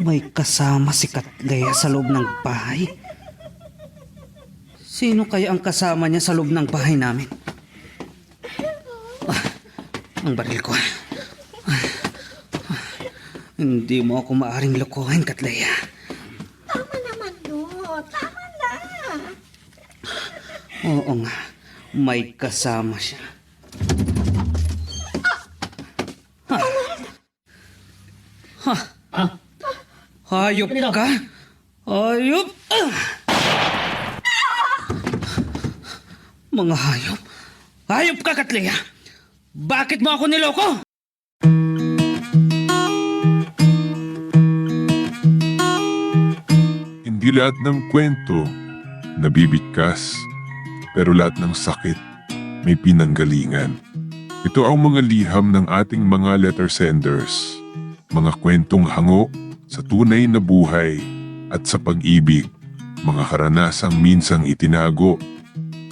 May kasama si Katleya sa loob ng bahay. Sino kaya ang kasama niya sa loob ng bahay namin? Ang baril ko. Hindi mo ako maaring lokohin, Katleya. Tama naman, no. Tama na. Oo nga, may kasama siya. Hayop ka? Hayop? Mga hayop. Hayop ka, Katleya. Bakit mo ako niloko? Hindi lahat ng kwento nabibigkas, pero lahat ng sakit may pinanggalingan. Ito ang mga liham ng ating mga letter senders, mga kwentong hango sa tunay na buhay at sa pag-ibig, mga karanasang minsang itinago,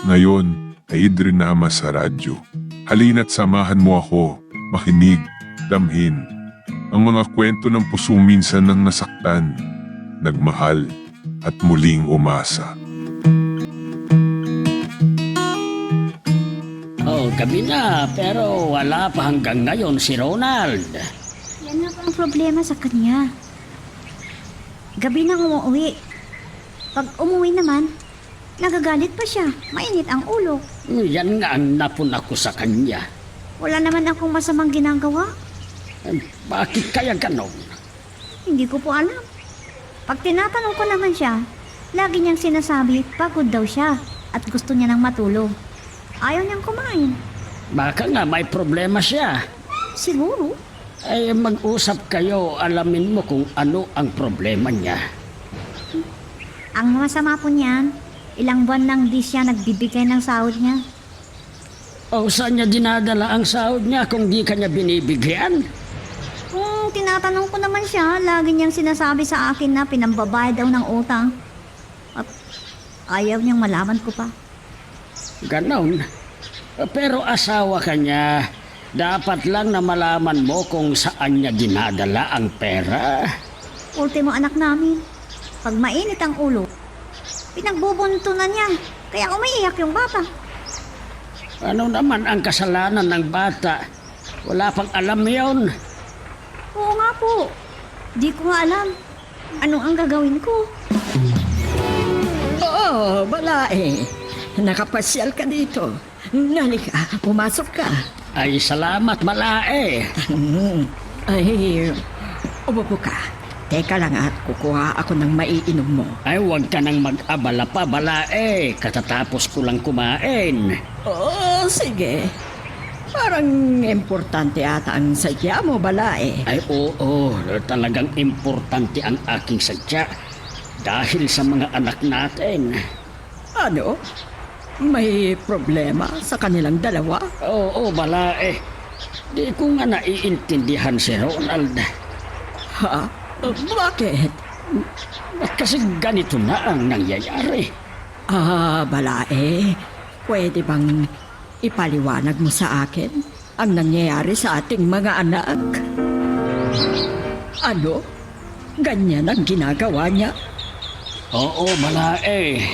ngayon ay idrinama sa radyo. Halina't samahan mo ako, makinig, damhin, ang mga kwento ng pusong minsan nang nasaktan, nagmahal at muling umasa. Gabi na, pero wala pa hanggang ngayon si Ronald. Yan nga po ang problema sa kanya. Gabi nang umuwi. Pag umuwi naman, nagagalit pa siya. Mainit ang ulo. Yan nga ang napun ako sa kanya. Wala naman akong masamang ginagawa. Bakit kaya ganon? Hindi ko po alam. Pag tinatanong ko naman siya, lagi niyang sinasabi pagod daw siya at gusto niya nang matulog. Ayaw niyang kumain. Baka nga may problema siya. Siguro. Ay mag-usap kayo, alamin mo kung ano ang problema niya. Ang masama po niyan, ilang buwan nang di siya nagbibigay ng sahod niya. O saan niya dinadala ang sahod niya kung di kanya binibigyan? Kung tinatanong ko naman siya, lagi niyang sinasabi sa akin na pinambabayad daw ng utang. At ayaw niyang malaman ko pa. Ganon. Pero asawa ka niya, dapat lang na malaman mo kung saan niya dinadala ang pera. Ultimo anak namin. Pag mainit ang ulo, pinagbubuntunan niya. Kaya umiiyak yung bata. Ano naman ang kasalanan ng bata? Wala pang alam yon. Oo nga po. Di ko nga alam. Ano ang gagawin ko? Oo, balae. Nakapasyal ka dito. Nalika, pumasok ka. Ay, salamat, Malae. Ay, umupo ka. Teka lang at kukuha ako ng maiinom mo. Ay, huwag ka nang mag-abala pa, Malae. Katatapos ko lang kumain. Oo, sige. Parang importante ata ang sadya mo, balae. Ay, oo. Talagang importante ang aking sadya. Dahil sa mga anak natin. Ano? May problema sa kanilang dalawa? Oo, Malae. Di ko nga naiintindihan si Ronald. Ha? Bakit? Kasi ganito na ang nangyayari. Balae, pwede bang ipaliwanag mo sa akin ang nangyayari sa ating mga anak? Ano? Ganyan ang ginagawa niya? Oo, Malae.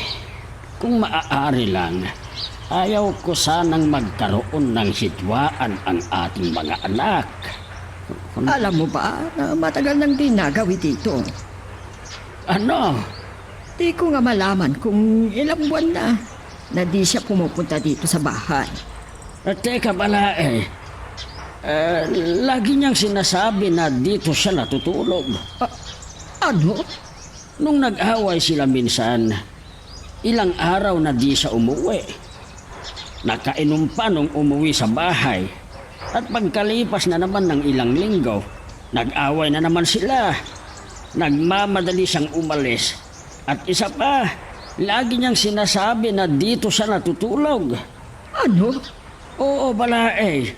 Kung maaari lang, ayaw ko sanang magkaroon ng hidwaan ang ating mga anak. Alam mo ba na matagal nang di nagawi dito? Ano? Di ko nga malaman kung ilang buwan na di siya pumupunta dito sa bahay. Teka, Malae. Lagi niyang sinasabi na dito siya natutulog. Ano? Nung nag-away sila minsan, ilang araw na di siya umuwi. Nakainom pa nung umuwi sa bahay. At pagkalipas na naman ng ilang linggo, nag-away na naman sila. Nagmamadali siyang umalis. At isa pa, lagi niyang sinasabi na dito siya natutulog. Ano? Oo, Balae.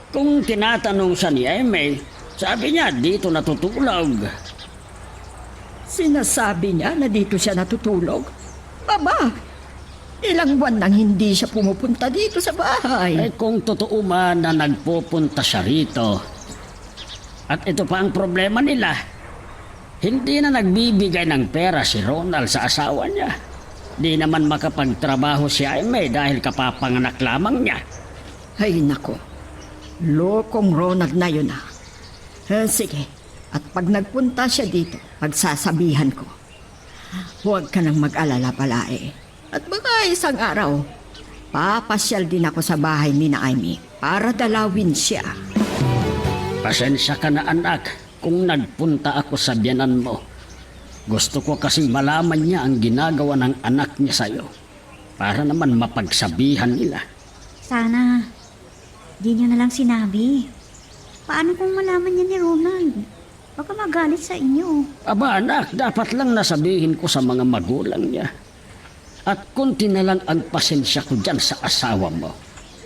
Kung tinatanong siya ni Eme, sabi niya dito natutulog. Sinasabi niya na dito siya natutulog? Aba, ilang buwan nang hindi siya pumupunta dito sa bahay. Eh kung totoo man na nagpupunta siya rito. At ito pa ang problema nila. Hindi na nagbibigay ng pera si Ronald sa asawa niya. Di naman makapagtrabaho si Jaime dahil kapapanganak lamang niya. Ay nako, lokong Ronald na yun ah. Sige, at pag nagpunta siya dito, pagsasabihan ko. Huwag ka nang mag-alala palae. At baka isang araw, papasyal din ako sa bahay ni Naomi para dalawin siya. Pasensya ka na anak kung nagpunta ako sa biyanan mo. Gusto ko kasing malaman niya ang ginagawa ng anak niya sa'yo. Para naman mapagsabihan nila. Sana, di niyo na lang sinabi. Paano kung malaman niya ni Ronald? Baka magalit sa inyo. Aba anak, dapat lang nasabihin ko sa mga magulang niya. At kunti na lang ang pasensya ko dyan sa asawa mo.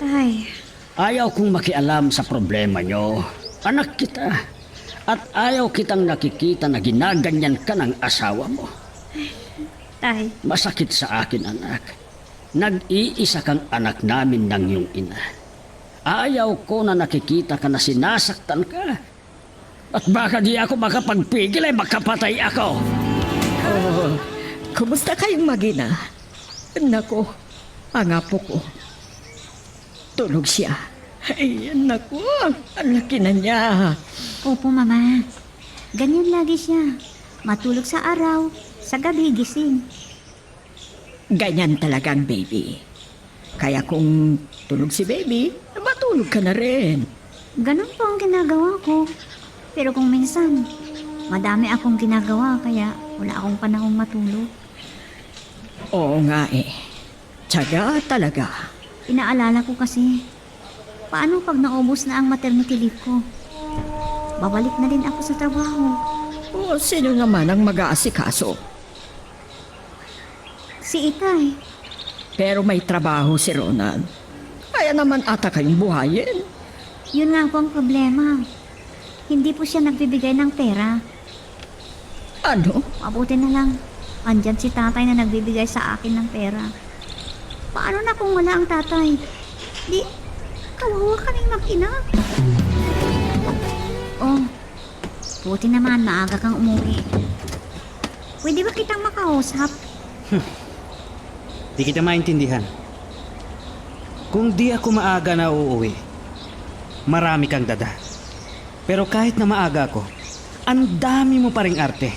Tay, Ayaw kong makialam sa problema niyo. Anak kita. At ayaw kitang nakikita na ginaganyan ka ng asawa mo. tay, Masakit sa akin anak. Nag-iisa kang anak namin ng iyong ina. Ayaw ko na nakikita ka na sinasaktan ka. At baka di ako makapagpigil ay makapatay ako. Oh, kumusta kayong magina? Nako, ang apo ko. Tulog siya. Ay, nako, ang laki na niya. opo mama. Ganyan lagi siya. Matulog sa araw, sa gabi gising. Ganyan talaga ang baby. Kaya kung tulog si baby, matulog ka na rin. Ganun po ang ginagawa ko. Pero kung minsan, madami akong ginagawa kaya wala akong panahong matulog. Oo nga eh. Tiyaga talaga. Inaalala ko kasi, paano pag naubos na ang maternity leave ko? Babalik na din ako sa trabaho. O sino naman ang mag-aasikaso? Si Itay, Pero may trabaho si Ronald. Kaya naman ata kayong buhayin. yun nga po ang problema. Hindi po siya nagbibigay ng pera. Ano? Mabuti na lang, andyan si tatay na nagbibigay sa akin ng pera. Paano na kung wala ang tatay? Di, kawawa kaming mag-ina. Oh, buti naman maaga kang umuwi. Pwede ba kitang makausap? Di kita maintindihan. Kung di ako maaga na uuwi, marami kang dada. Pero kahit na maaga ako, ang dami mo pa ring arte.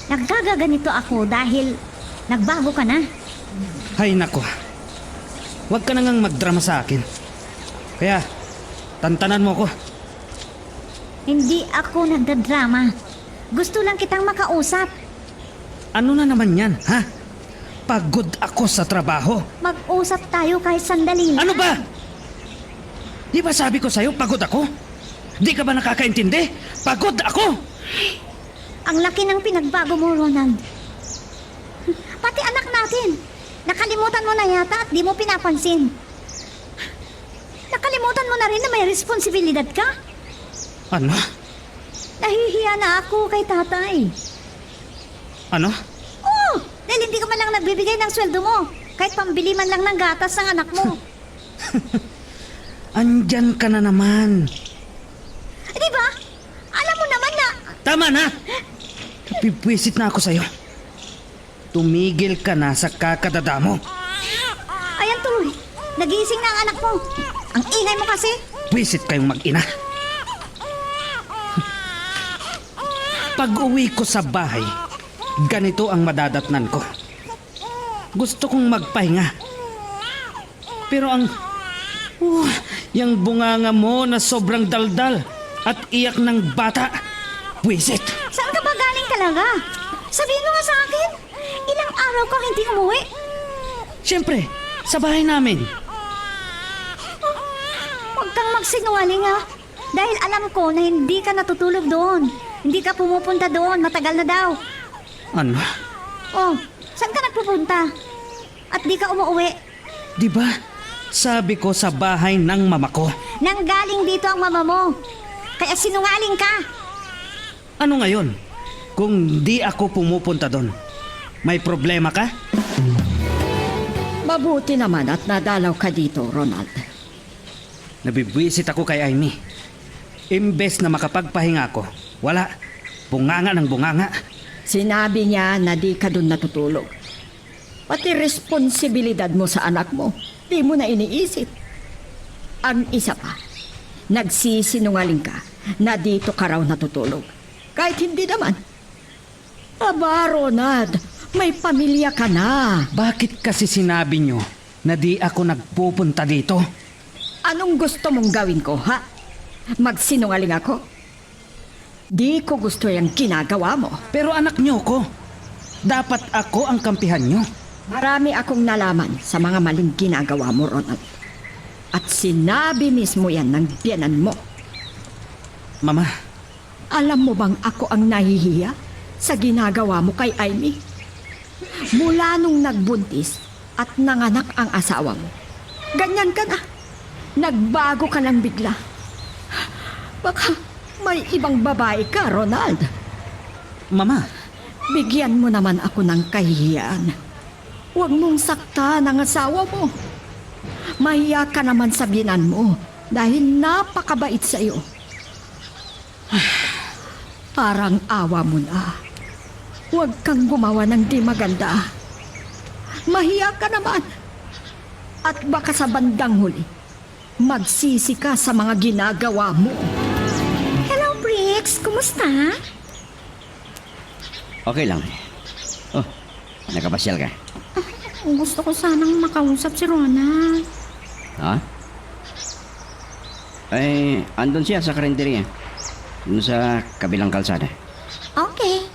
Nagkagaganito ako dahil nagbago ka na. Hay nako, huwag ka na ngang magdrama sa akin. Kaya, tantanan mo ko. Hindi ako nagdadrama. Gusto lang kitang makausap. Ano na naman yan, ha? Pagod ako sa trabaho. Mag-usap tayo kahit sandali lang. Ano ba? Di ba sabi ko sa'yo, pagod ako? Di ka ba nakakaintindi? Pagod ako! Ang laki ng pinagbago mo, Ronald. Pati anak natin. Nakalimutan mo na yata at di mo pinapansin. Nakalimutan mo na rin na may responsibilidad ka? Ano? Nahihiya na ako kay tatay. Ano? Oo, dahil hindi ka man lang nagbibigay ng sweldo mo. Kahit pambili man lang ng gatas ng anak mo. Andyan ka na naman. Di ba? Alam mo naman na... Tama na! Pipwisit na ako sa'yo. Tumigil ka na sa kakadada mo. Ayan tuloy, nagising na ang anak mo. Ang ingay mo kasi. Pwisit kayong mag-ina. Pag-uwi ko sa bahay, ganito ang madadatnan ko. Gusto kong magpahinga. Pero ang... yung bunganga mo na sobrang daldal at iyak ng bata. Pwisit! Saan ka ba galing talaga? Sabihin mo nga sa akin. Ilang araw kang hindi umuwi? Siyempre, sa bahay namin. Huwag kang magsinungaling ha. Dahil alam ko na hindi ka natutulog doon. Hindi ka pumupunta doon. Matagal na daw. Ano? Oh, saan ka nagpupunta? At di ka umuwi. Di ba? Sabi ko sa bahay ng mama ko. Nanggaling dito ang mama mo. Kaya sinungaling ka. Ano ngayon? Kung di ako pumupunta doon, may problema ka? Mabuti naman at nadalaw ka dito, Ronald. Nabibwisit ako kay Amy. Imbes na makapagpahinga ako, wala. Bunganga ng bunganga. Sinabi niya na di ka doon natutulog. Pati responsibilidad mo sa anak mo, di mo na iniisip. Ang isa pa, nagsisinungaling ka na dito ka raw natutulog. Kahit hindi naman. Aba, Ronald, may pamilya ka na. Bakit kasi sinabi nyo na di ako nagpupunta dito? Anong gusto mong gawin ko, ha? Magsinungaling ako? Di ko gusto yung ginagawa mo. Pero anak nyo ko. Dapat ako ang kampihan nyo. Marami akong nalaman sa mga maling ginagawa mo, Ronald. At sinabi mismo yan ng biyanan mo. Mama, Alam mo bang ako ang nahihiya sa ginagawa mo kay Amy? Mula nung nagbuntis at nanganak ang asawa mo, ganyan ka na. Nagbago ka lang bigla. Baka may ibang babae ka, Ronald. Mama, Bigyan mo naman ako ng kahihiyaan. Huwag mong saktan ang asawa mo. Mahiya ka naman sa biyanan mo dahil napakabait sa iyo. Parang awa mo na. Huwag kang gumawa ng di maganda. Mahiya ka naman. At baka sa bandang huli, magsisi ka sa mga ginagawa mo. Hello, Bricks! Kumusta? Okay lang. Oh, nakapasyal ka. Gusto ko sanang makausap si Ronald. Ha? Eh, andun siya sa karinderya. Doon sa kabilang kalsada. Okay.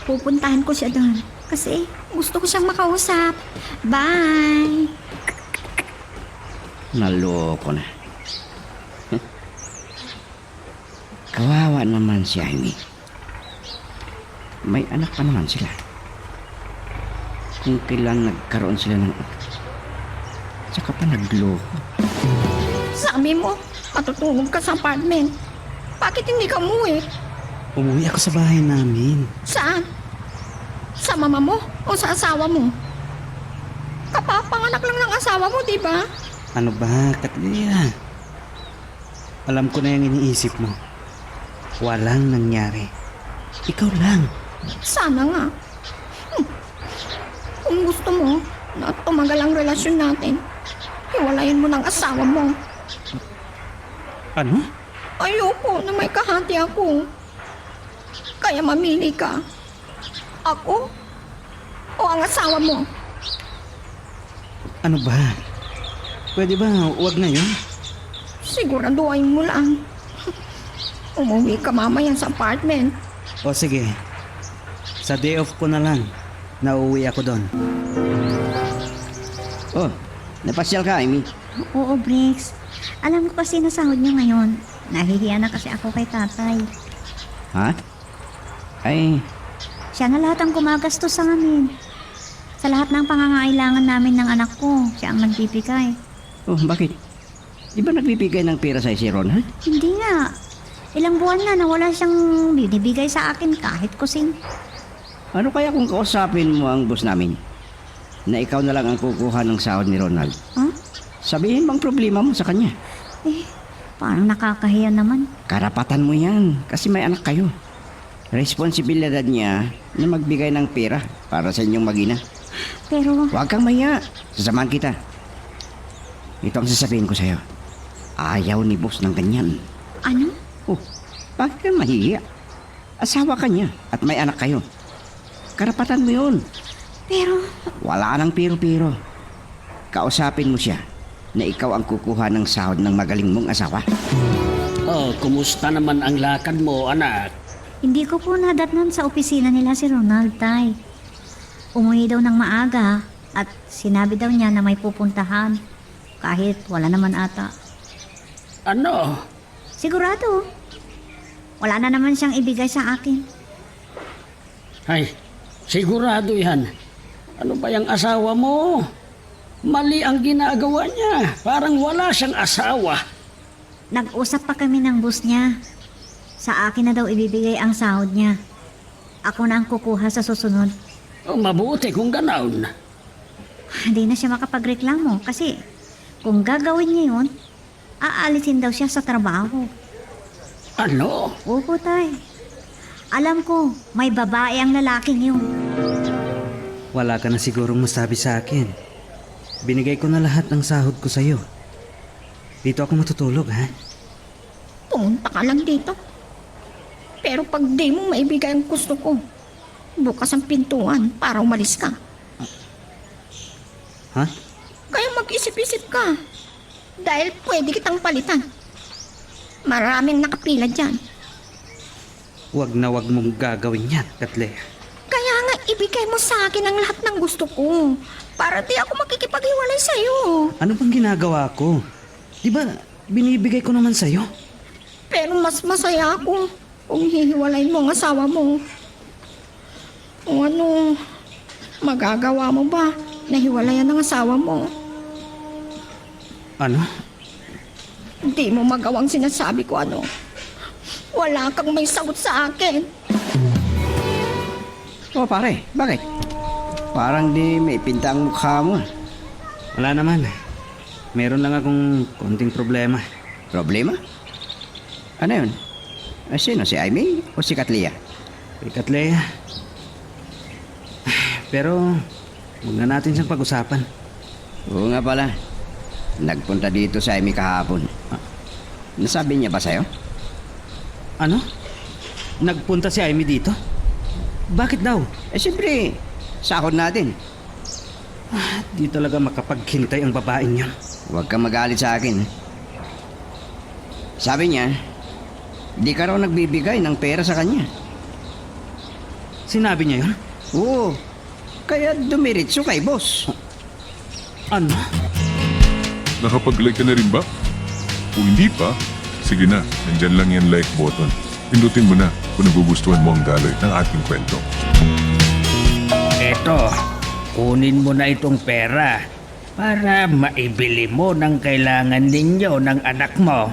Pupuntahan ko siya doon. Kasi gusto ko siyang makausap. Bye! Naloko na. Kawawa naman si Amy. May anak pa naman sila. Kung kailan nagkaroon sila ng anak. Tsaka pa nagloko. Sabi mo, matutulog ka sa apartment. Bakit hindi ka umuwi? umuwi ako sa bahay namin. Saan? Sa mama mo o sa asawa mo? Kapapanganak lang ng asawa mo, di ba? Ano ba, Katlia? Alam ko na yung iniisip mo. Walang nangyari. Ikaw lang. Sana nga. Kung gusto mo na tumagal ang relasyon natin, hiwalayin mo ng asawa mo. Ano? Ayoko na may kahati ako. Kaya mamili ka. Ako o ang asawa mo. Ano ba? Pwede ba wag na yun? Siguraduhin mo lang. Umuwi ka mamaya sa apartment. O sige. Sa day off ko na lang, nauwi ako doon. Oh, napasyal ka, Amy. Oo, Bricks. Alam ko kasi nasahod niyo ngayon. Nahihiya na kasi ako kay tatay. Ha? Ay, Siya na lahat ang gumagastos sa amin. Sa lahat ng pangangailangan namin ng anak ko, siya ang nagbibigay. oh, bakit? Di ba nagbibigay ng pera sa si Ron, ha? Hindi nga. Ilang buwan na wala siyang binibigay sa akin kahit kusing. Ano kaya kung kausapin mo ang boss namin? Na ikaw na lang ang kukuha ng sahod ni Ronald. Huh? Sabihin bang problema mo sa kanya? Parang nakakahiya naman. Karapatan mo yan kasi may anak kayo. Responsibilidad niya na magbigay ng pera para sa inyong mag-ina. Pero, Huwag kang maya. Sasamahan kita. Ito ang sasabihin ko sa'yo. Ayaw ni boss ng ganyan. ano? Oh, bakit ka mahihiya? Asawa ka niya at may anak kayo. Karapatan mo yun. Pero, Wala nang piro-piro. Kausapin mo siya na ikaw ang kukuha ng sahod ng magaling mong asawa. Oh, kumusta naman ang lakad mo, anak? hindi ko po nadatnan sa opisina nila si Ronald, tay. Umuwi daw ng maaga at sinabi daw niya na may pupuntahan. Kahit wala naman ata. Ano? Sigurado. Wala na naman siyang ibigay sa akin. Ay, sigurado yan. Ano ba yung asawa mo? Mali ang ginagawa niya. Parang wala siyang asawa. Nag-usap pa kami ng boss niya. Sa akin na daw ibibigay ang sahod niya. Ako na ang kukuha sa susunod. Oh, mabuti kung ganaon. Hindi na siya makapagreklamo kasi kung gagawin niya yun, aalisin daw siya sa trabaho. Ano? Opo, tay. Alam ko, may babae ang lalaking yun. Wala ka na sigurong masabi sa akin. Binigay ko na lahat ng sahod ko sa'yo. Dito ako matutulog, ha? Pumunta ka lang dito. Pero pag di mo maibigay ang gusto ko, bukas ang pintuan para umalis ka. Ha? Kaya mag-isip-isip ka. Dahil pwede kitang palitan. Maraming nakapila dyan. Huwag na huwag mong gagawin yan, Katlea. Kaya nga ibigay mo sa akin ang lahat ng gusto ko. Para di ako makikipaghiwalay sa'yo. Ano bang ginagawa ko? Di ba, binibigay ko naman sa'yo? Pero mas masaya ako kung hihiwalayin mo ang asawa mo. O ano, magagawa mo ba na hiwalayan ng asawa mo? Ano? Hindi mo magawang sinasabi ko ano. Wala kang may sagot sa akin. O pare, bakit? Parang di may pinta ang mukha mo. Wala naman. Meron lang akong konting problema. Problema? Ano yun? Sino? Si Aimee o si Katlea? Kay Katlea. Pero, huwag na natin siyang pag-usapan. Oo nga pala. Nagpunta dito si Aimee kahapon. Nasabi niya ba sa'yo? Ano? Nagpunta si Amy dito? Bakit daw? Siyempre, sahod natin. Di talaga makapaghintay ang babaeng yun. Huwag kang magalit sa akin. Sabi niya, di ka raw nagbibigay ng pera sa kanya. Sinabi niya yun? Oo, kaya dumiritso kay boss. Ano? Nakapag-like ka na rin ba? Kung hindi pa, sige na, nandyan lang yan like button. Pindutin mo na kung nagugustuhan mo ang daloy ng ating kwento. Eto, kunin mo na itong pera para maibili mo ng kailangan ninyo ng anak mo.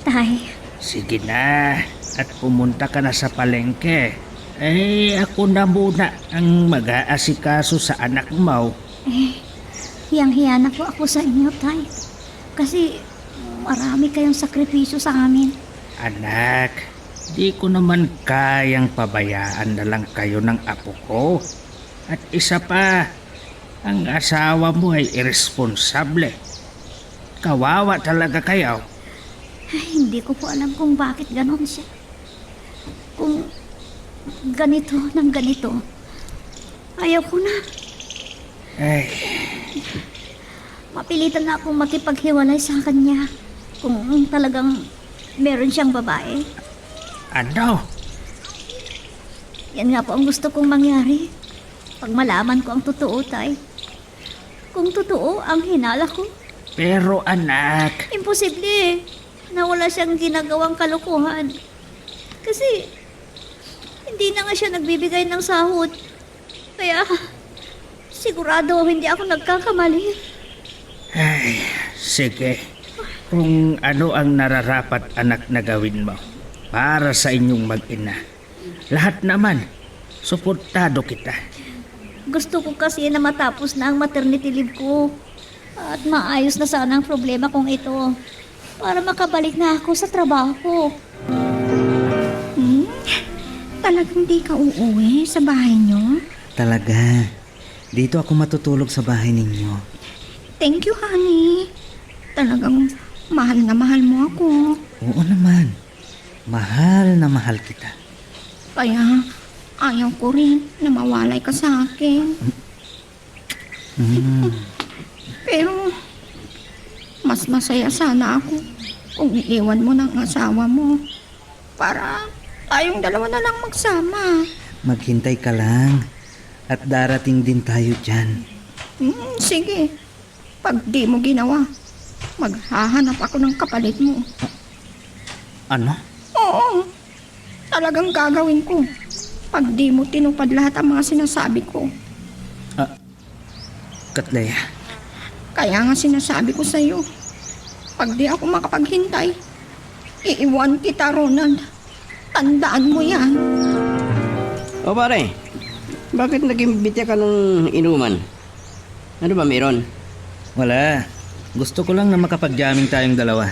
Tay, Sige na, at pumunta ka na sa palengke. Ako na muna ang mag-aasikaso sa anak mo. hiyang-hiya na po ako sa inyo, Tay. Kasi marami kayong sakripisyo sa amin. Anak, di ko naman kayang pabayaan na lang kayo ng apo ko. At isa pa, ang asawa mo ay irresponsable. Kawawa talaga kayo. Ay, hindi ko po alam kung bakit ganon siya. Kung ganito ng ganito, ayaw ko na. Ay, Mapilitan na akong makipaghiwalay sa kanya kung talagang meron siyang babae. ano? Yan nga po ang gusto kong mangyari. Pag malaman ko ang totoo, Tay. Kung totoo ang hinala ko, Pero anak, imposible na wala siyang ginagawang kalokohan. Kasi hindi na nga siya nagbibigay ng sahod. Kaya sigurado hindi ako nagkakamali. ay, sige. Kung ano ang nararapat anak na gawin mo para sa inyong mag-ina. Lahat naman, suportado kita. Gusto ko kasi na matapos na ang maternity leave ko. At maayos na sana ang problema kong ito. Para makabalik na ako sa trabaho ko. Talagang di ka uuwi sa bahay niyo? Talaga. Dito ako matutulog sa bahay ninyo. Thank you, honey. Talagang mahal na mahal mo ako. Oo naman. Mahal na mahal kita. Kaya ayaw ko rin na mawalay ka sa akin. Pero mas masaya sana ako kung iiwan mo ng asawa mo para tayong dalawa na lang magsama. Maghintay ka lang. At darating din tayo dyan. Sige, pag di mo ginawa, maghahanap ako ng kapalit mo. Ano? Oo, talagang gagawin ko pag di mo tinupad lahat ang mga sinasabi ko. Katlea, Kaya nga sinasabi ko sa'yo, pag di ako makapaghintay, iiwan kita, Ronald. Tandaan mo yan. O pare, bakit nag-imbita ka ng inuman? Ano ba meron? wala. Gusto ko lang na makapag-jamming tayong dalawa.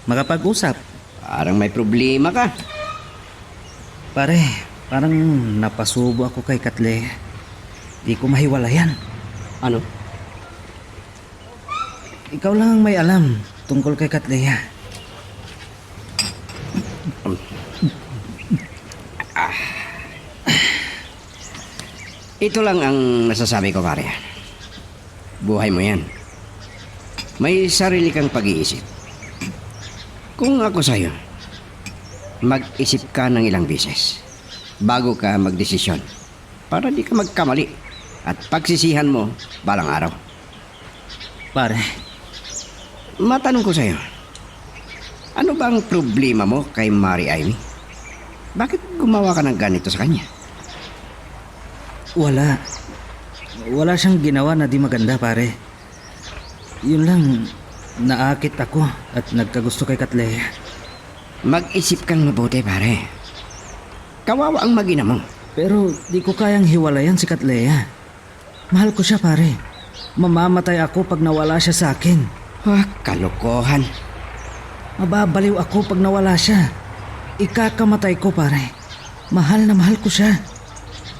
Makapag-usap. Parang may problema ka. Pare, parang napasubo ako kay Katle. Di ko mahiwalayan. Ano? Ikaw lang ang may alam tungkol kay Katlea. Ito lang ang nasasabi ko, pare. Buhay mo yan. May sarili kang pag-iisip. Kung ako sa'yo, mag-isip ka ng ilang beses bago ka magdesisyon para di ka magkamali at pagsisihan mo balang araw. Pare, Matanong ko sa'yo, ano bang problema mo kay Mari Amy? Bakit gumawa ka ng ganito sa kanya? wala. Wala siyang ginawa na di maganda, pare. Yun lang, naakit ako at nagkagusto kay Katlea. Mag-isip kang mabuti, pare. Kawawa ang mag-ina mo. Pero di ko kayang hiwalayan si Katlea. Mahal ko siya, pare. Mamamatay ako pag nawala siya sa akin. Kalokohan. Mababaliw ako pag nawala siya. Ikakamatay ko, pare. Mahal na mahal ko siya.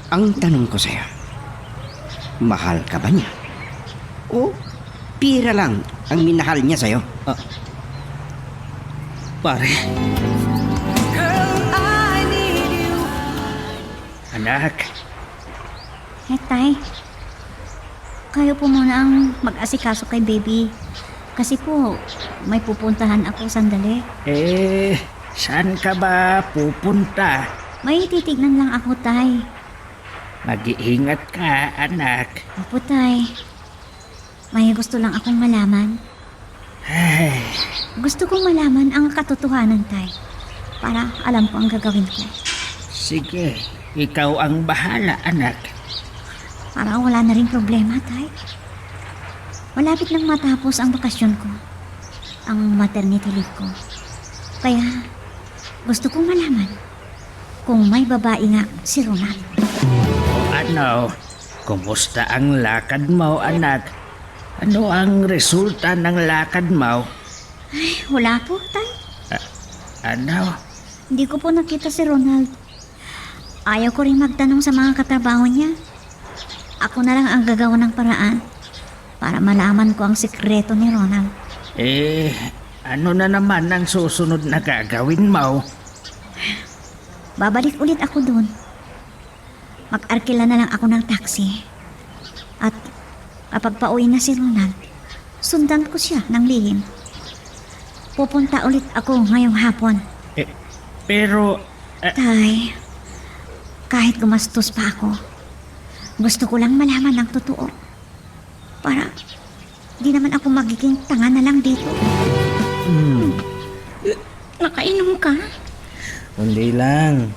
Ang tanong ko sa'yo, mahal ka ba niya? O pira lang ang minahal niya sa'yo? Pare, Anak, Tay, kayo po muna ang mag-asikaso kay baby. Kasi po, may pupuntahan ako sandali. saan ka ba pupunta? May titignan lang ako, Tay. Mag-iingat ka, anak. Opo, Tay. May gusto lang akong malaman. Ay, Gusto kong malaman ang katotohanan, Tay. Para alam ko ang gagawin ko. sige, ikaw ang bahala, anak. Para wala na rin problema, Tay. Malapit lang matapos ang bakasyon ko. Ang maternity leave ko. Kaya, gusto kong malaman kung may babae nga si Ronald. Ano, kumusta ang lakad mo, anak? Ano ang resulta ng lakad mo? Ay, wala po, Tay. Ano? Hindi ko po nakita si Ronald. Ayaw ko rin magtanong sa mga katrabaho niya. Ako na lang ang gagawa ng paraan para malaman ko ang sikreto ni Ronald. Ano na naman ang susunod na gagawin mo? Babalik ulit ako doon. Mag-arkila na lang ako ng taxi. At kapag pauwi na si Ronald, sundan ko siya ng lihim. Pupunta ulit ako ngayong hapon. Pero, Tay, kahit gumastos pa ako, gusto ko lang malaman ng totoo. Para di naman ako magiging tanga na lang dito. Nakainom ka? hindi lang.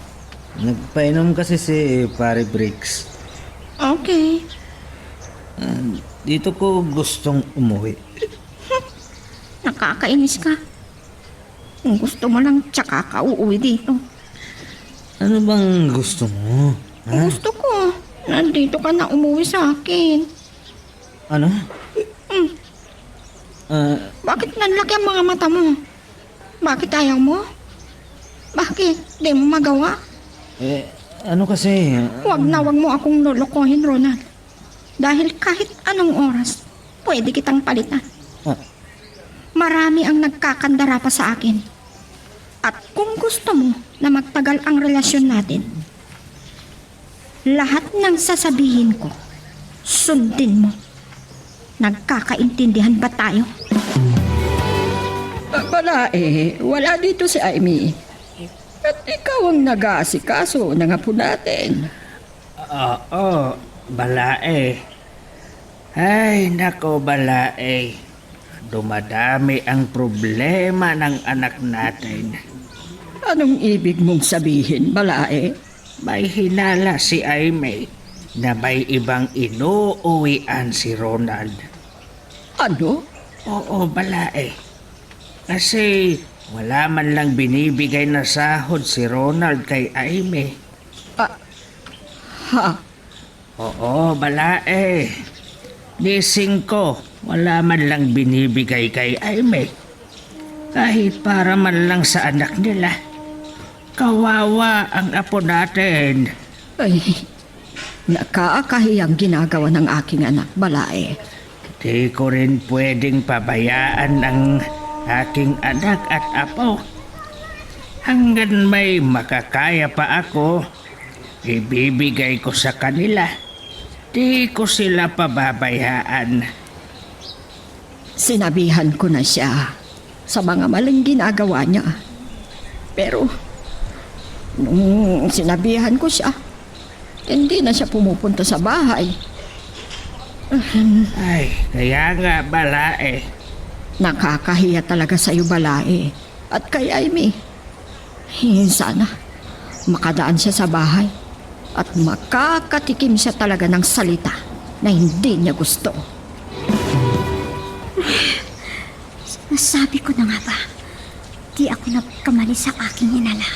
Nagpainom kasi si Pare Briggs. Okay. Dito ko gustong umuwi. Nakakainis ka. Kung gusto mo lang, tsaka ka uuwi dito. Ano bang gusto mo? Ha? Gusto ko. Nandito ka na umuwi sa akin. Ano? Bakit nanlaki ang mga mata mo? Bakit ayaw mo? Bakit? Di mo magawa? Ano kasi? Huwag na huwag mo akong lolokohin, Ronald. Dahil kahit anong oras, pwede kitang palitan. Ah. Marami ang nagkakandara pa sa akin. At kung gusto mo na magtagal ang relasyon natin, lahat ng sasabihin ko, sundin mo. Nagkakaintindihan ba tayo? Wala dito si Amy. At ikaw ang nag-aasikaso ng apo natin. oo, balae. Ay, nako, balae. Dumadami ang problema ng anak natin. Anong ibig mong sabihin, Balae? May hinala si Aimee na may ibang inuuwian si Ronald. Ano? Oo, balae. Kasi wala man lang binibigay na sahod si Ronald kay Aimee. Ha? Oo, balae. Nising ko, wala man lang binibigay kay Aimee. Kahit para man lang sa anak nila. Kawawa ang apo natin. Ay, nakakahiyang ginagawa ng aking anak, Balae. Di ko rin pwedeng pabayaan ang aking anak at apo. Hanggang may makakaya pa ako, ibibigay ko sa kanila. Di ko sila pababayaan. Sinabihan ko na siya sa mga maling ginagawa niya. Pero, nung sinabihan ko siya, hindi na siya pumupunta sa bahay. Ay, kaya nga Balae. Nakakahiya talaga sa'yo, Balae. At kay Amy. Sana makadaan siya sa bahay at makakatikim siya talaga ng salita na hindi niya gusto. Nasabi ko na nga ba, di ako nagkamali sa aking inala.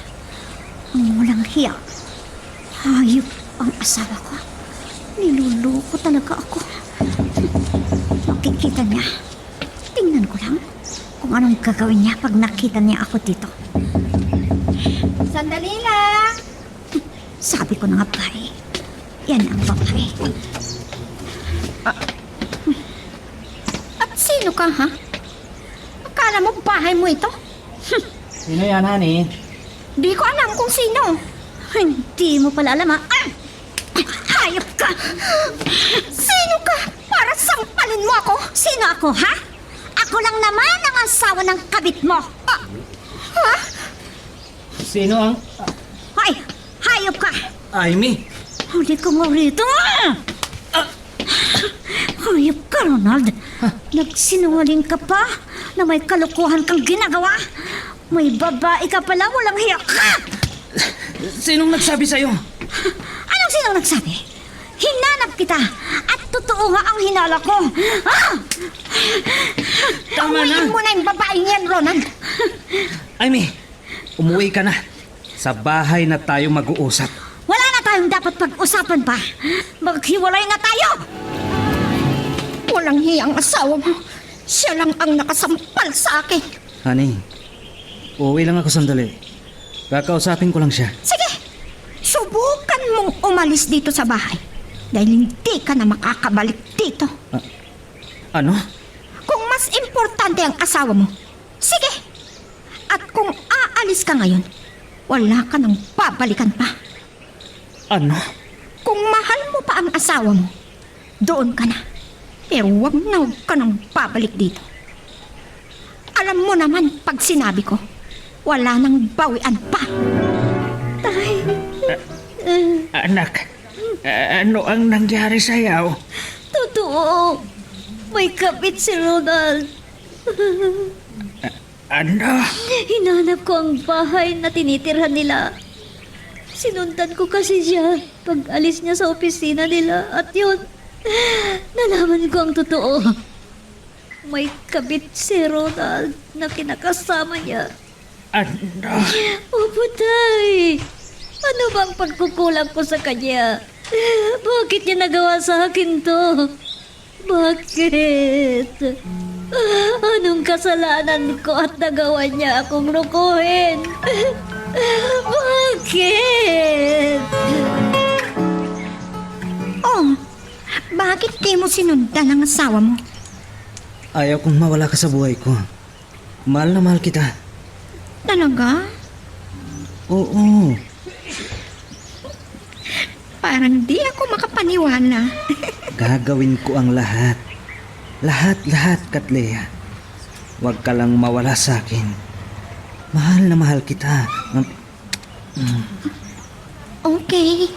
Ang walang hiya. Hayop ang asawa ko. Niluloko talaga ako. Makikita niya. Tingnan ko lang kung anong gagawin niya pag nakita niya ako dito. Sandali lang! Sabi ko na nga pare, yan ang babae. At sino ka, ha? Akala mo bahay mo ito? Sino yan, honey? Di ko alam kung sino. Hindi mo pala alam, ha? Hayop ka! Sino ka? Para sampalin mo ako? Sino ako, ha? Ako lang naman ang asawa ng kabit mo. Ha? Sino ang... Ay! Hayop ka! Amy? Huli ko mo rito! Hayop ka, Ronald! Nagsinungaling ka pa na may kalokohan kang ginagawa? May babae ka pala, walang hiya ka! Sinong nagsabi sa'yo? Anong sinong nagsabi? Hinanap kita at totoo nga ang hinala ko. Ah! Tama na. Awayin mo na yung babae niyan, Ronald. Amy, umuwi ka na. Sa bahay na tayo mag-uusap. Wala na tayong dapat pag-usapan pa. Maghiwalay na tayo. Walang hiyang asawa mo. Siya lang ang nakasampal sa akin. Honey, uuwi lang ako sandali. Kakausapin ko lang siya. Sige, subukan mong umalis dito sa bahay. Dahil hindi ka na makakabalik dito. Ano? Kung mas importante ang asawa mo, sige. At kung aalis ka ngayon, wala ka nang babalikan pa. Ano? Kung mahal mo pa ang asawa mo, doon ka na. Pero huwag ka nang babalik dito. Alam mo naman pag sinabi ko, wala nang bawian pa. Tay. Anak, ano ang nangyari sa'yo? Totoo. May kapit si Ronald. Ano? Hinanap ko ang bahay na tinitirhan nila. Sinundan ko kasi siya pag alis niya sa opisina nila. At yun, nalaman ko ang totoo. May kabit si Ronald na kinakasama niya. Ano? Opo, Tay. Ano bang pagkukulang ko sa kanya? Bakit niya nagawa sa akin to? Bakit? Anong kasalanan ko at nagawa niya akong lukuhin? Bakit? Oh, bakit di mo sinundan ang asawa mo? Ayaw kong mawala ka sa buhay ko. Mahal na mahal kita. Talaga? Oo. Parang di ako makapaniwala. Gagawin ko ang lahat. Lahat, Katlea. Huwag ka lang mawala sa akin. Mahal na mahal kita. Okay,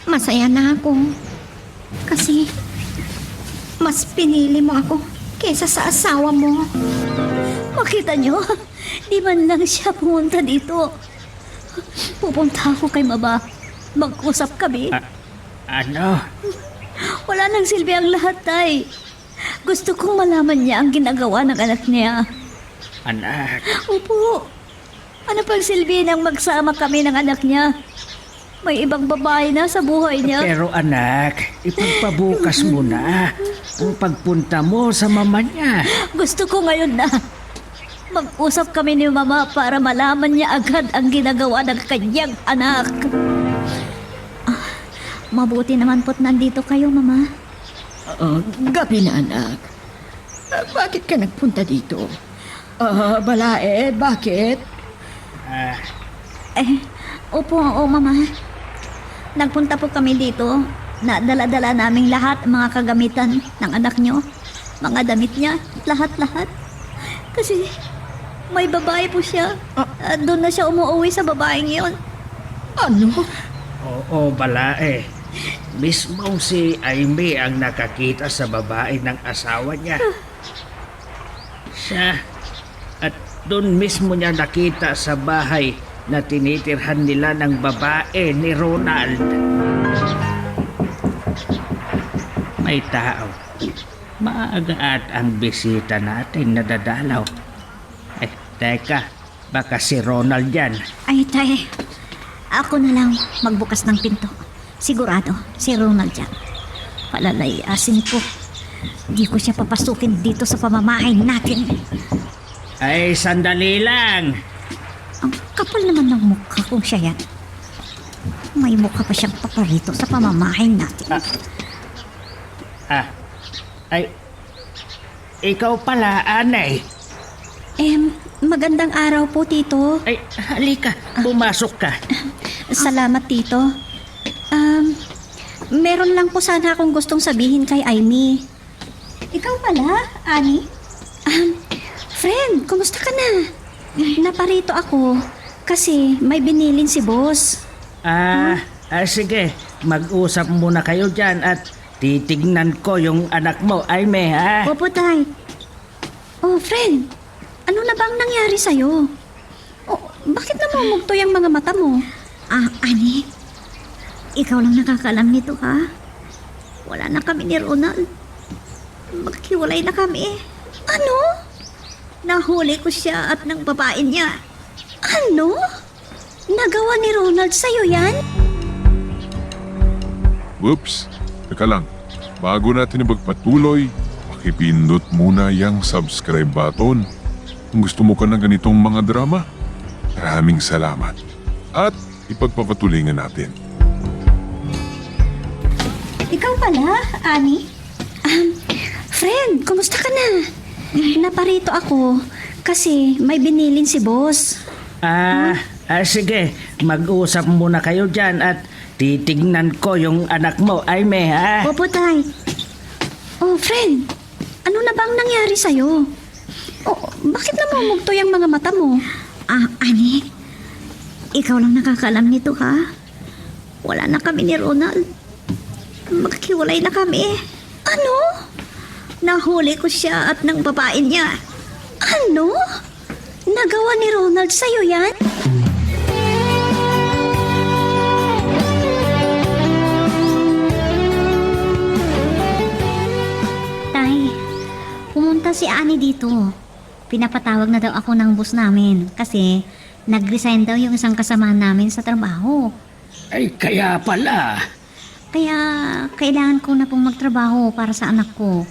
masaya na ako. Kasi mas pinili mo ako kesa sa asawa mo. Makita niyo, di man lang siya pumunta dito. Pupunta ako kay Maba. Mag-usap kami. Ano? Wala nang silbi ang lahat, Tay. Gusto kong malaman niya ang ginagawa ng anak niya. Anak, Opo. Ano pang silbi nang magsama kami ng anak niya? May ibang babae na sa buhay niya. pero anak, ipagpabukas mo na ang pagpunta mo sa mama niya. Gusto ko ngayon na mag-usap kami ni Mama para malaman niya agad ang ginagawa ng kanyang anak. Mabuti naman po't nandito kayo, Mama. Gabi na, anak. Bakit ka nagpunta dito? Balae, bakit? Opo, Mama. Nagpunta po kami dito. Nadala-dala naming lahat ang mga kagamitan ng anak niyo. Mga damit niya, lahat-lahat. Kasi may babae po siya. Doon na siya umuwi sa babaeng yun. Ano? Oo, balae. Mismong si Aimee ang nakakita sa babae ng asawa niya. Siya. At doon mismo niya nakita sa bahay na tinitirhan nila ng babae ni Ronald. May tao. Maaga at ang bisita natin nadadalaw. Teka, baka si Ronald yan. Ay, tay. Ako na lang magbukas ng pinto. Sigurado, si Ronald yan. Palalayasin ko. Di ko siya papasukin dito sa pamamahay natin. Ay, sandali lang. Ang kapal naman ng mukha kung siya yan. May mukha pa siyang paparito sa pamamahay natin. Ay, ikaw pala, Anay. Magandang araw po, Tito. Ay, halika, pumasok ka. Salamat, Tito. Meron lang po sana akong gustong sabihin kay Aimee. Ikaw pala, Ani? Friend, kumusta ka na? Naparito ako kasi may binilin si boss. Sige, mag-usap muna kayo dyan at titignan ko yung anak mo, Aimee, ha? Opo, tay. Oh, friend, ano na bang nangyari sa'yo? Oh, bakit namumugto yung mga mata mo? Ani, ikaw lang nakakaalam nito, ha? Wala na kami ni Ronald. Maghiwalay na kami. Ano? Nahuli ko siya at ng babae niya. Ano? Nagawa ni Ronald sa'yo yan? Whoops! Teka lang, bago natin magpatuloy, pakipindot muna yung subscribe button. Kung gusto mo ka ng ganitong mga drama, maraming salamat. At ipagpapatuloy nga natin. Ikaw pala, Ani? Friend, kumusta ka na? Naparito ako kasi may binilin si boss. Sige, mag-usap muna kayo dyan at titignan ko yung anak mo, Aimee, ha? Opo, tay. Oh, friend, ano na bang nangyari sa'yo? Oh, bakit namumugto yung mga mata mo? Ani, ikaw lang nakakaalam nito, ha? Wala na kami ni Ronald. Maghiwalay na kami. Ano? Nahuli ko siya at ng babae niya. Ano? Nagawa ni Ronald sa'yo yan? Tay, pumunta si Ani dito. Pinapatawag na daw ako ng boss namin kasi nag-resign daw yung isang kasamahan namin sa trabaho. Ay, kaya pala. Kaya kailangan ko na pong magtrabaho para sa anak ko.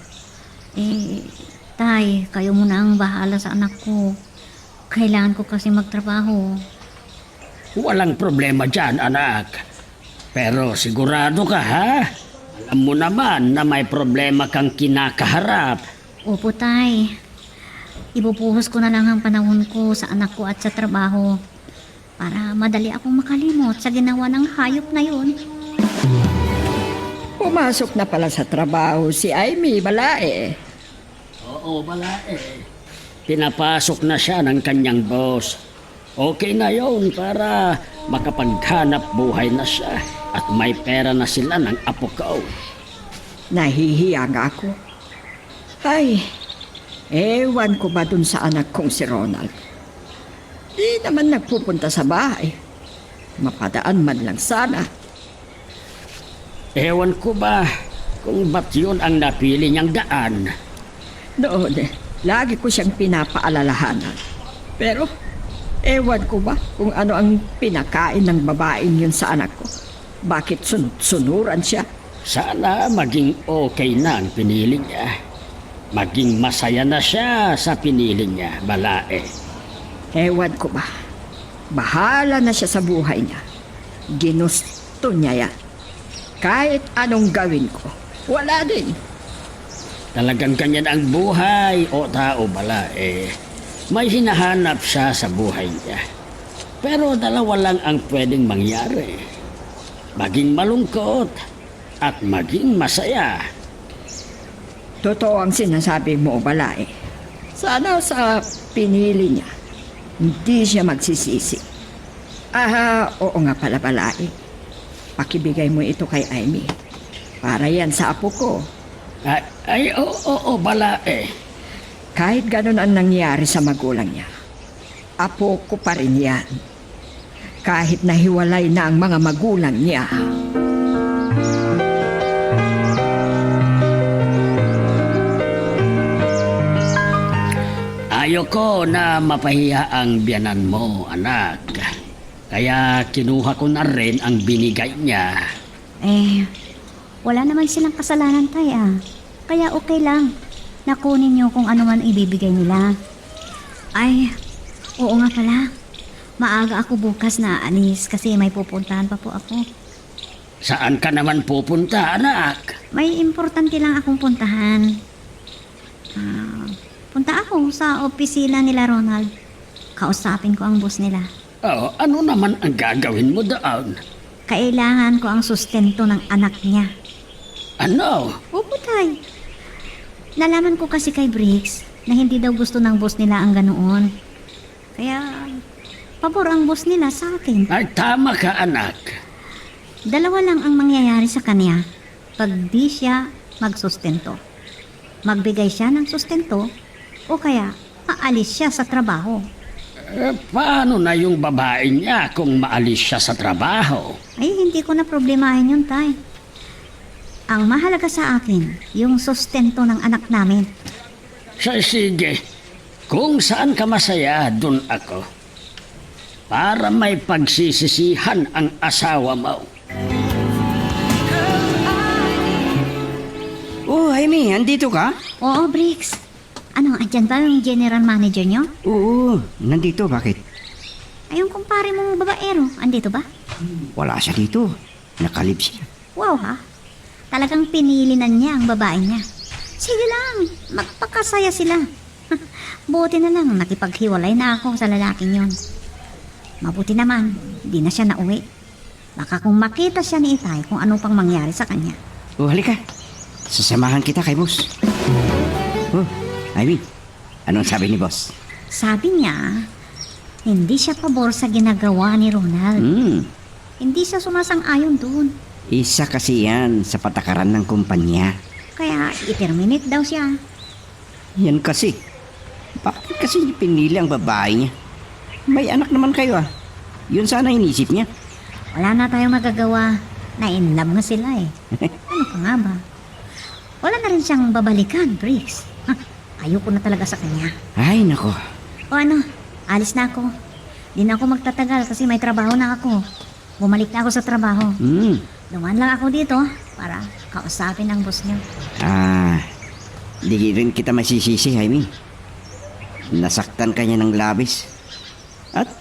Tay, kayo muna ang bahala sa anak ko. Kailangan ko kasi magtrabaho. Walang problema dyan, anak. Pero sigurado ka, ha? Alam mo naman na may problema kang kinakaharap. Opo, tay. Ibubuhos ko na lang ang panahon ko sa anak ko at sa trabaho para madali akong makalimot sa ginawa ng hayop na yun. Pumasok na pala sa trabaho si Aimee, balae. Oo, balae. Pinapasok na siya ng kanyang boss. Okay na yun para makapaghanap buhay na siya at may pera na sila ng apo ko. Nahihiya nga ako. Ay, ewan ko ba dun sa anak kong si Ronald? Di naman nagpupunta sa bahay. Mapadaan man lang sana. Ewan ko ba kung ba't yun ang napili niyang daan. Noon, lagi ko siyang pinapaalalahanan. Pero, ewan ko ba kung ano ang pinakain ng babaeng yun sa anak ko? Bakit sunuran siya? Sana maging okay na ang pinili niya. maging masaya na siya sa pinili niya, Balae. Ewan ko ba? Bahala na siya sa buhay niya. Ginusto niya yan. Kahit anong gawin ko, wala din. Talagang ganyan ang buhay o tao, Balae. May hinahanap siya sa buhay niya. Pero dalawa lang ang pwedeng mangyari. Maging malungkot at maging masaya. Totoo ang sinasabi mo, Balae. Sana sa pinili niya, hindi siya magsisisi. Oo nga pala, Balae. Pakibigay mo ito kay Amy. Para yan sa apo ko. Oo, Balae. Kahit ganun ang nangyari sa magulang niya, apo ko pa rin yan. Kahit nahiwalay na ang mga magulang niya. Ayoko na mapahiya ang biyanan mo, anak. Kaya kinuha ko na rin ang binigay niya. Wala naman silang kasalanan, tay, Kaya okay lang. Nakunin niyo kung ano man ibibigay nila. Ay, oo nga pala. Maaga ako bukas na aalis kasi may pupuntahan pa po ako. Saan ka naman pupunta, anak? May importante lang akong puntahan. Punta ako sa opisina nila Ronald. Kausapin ko ang boss nila. Oh, ano naman ang gagawin mo doon? Kailangan ko ang sustento ng anak niya. Ano? Opo, tay. Nalaman ko kasi kay Briggs na hindi daw gusto ng boss nila ang ganoon. Kaya, pabor ang boss nila sa akin. Ay, tama ka, anak. Dalawa lang ang mangyayari sa kanya pag di siya magsustento. Magbigay siya ng sustento o kaya aalis siya sa trabaho. Paano na yung babae niya kung maalis siya sa trabaho? Ay, hindi ko na problemahin yun, tay. Ang mahalaga sa akin, yung sustento ng anak namin. Sige, kung saan ka masaya, dun ako. Para may pagsisisihan ang asawa mo. Oh, Jaime, andito ka? Oo, Briggs. Ano, andyan ba yung general manager nyo? Oo, nandito. Bakit? Ay, yung kumpare mong babaero, andito ba? Wala siya dito. Nakalib siya. Wow, ha? Talagang pinili na niya ang babae niya. Sige lang, magpakasaya sila. Buti na lang, nakipaghiwalay na ako sa lalaking yon. Mabuti naman, di na siya nauwi. Baka kung makita siya ni Itay kung ano pang mangyari sa kanya. Oh, halika. Sasamahan kita kay boss. Oh, Jaime, anong sabi ni boss? Sabi niya, hindi siya pabor sa ginagawa ni Ronald. Hindi siya sumasang-ayon doon. Isa kasi yan sa patakaran ng kumpanya. Kaya i-terminate daw siya. Yan kasi. Bakit kasi pinili ang babae niya? May anak naman kayo ah. Yun sana inisip niya. Wala na tayong magagawa. Na-inlove nga sila eh. Ano pa nga ba? Wala na rin siyang babalikan, Briggs. Ayoko na talaga sa kanya. Ay, nako. O ano, alis na ako. Di na ako magtatagal kasi may trabaho na ako. Bumalik na ako sa trabaho. Dumaan lang ako dito para kausapin ang boss niyo. Di rin kita masisisi, Jaime. Nasaktan ka niya ng labis. At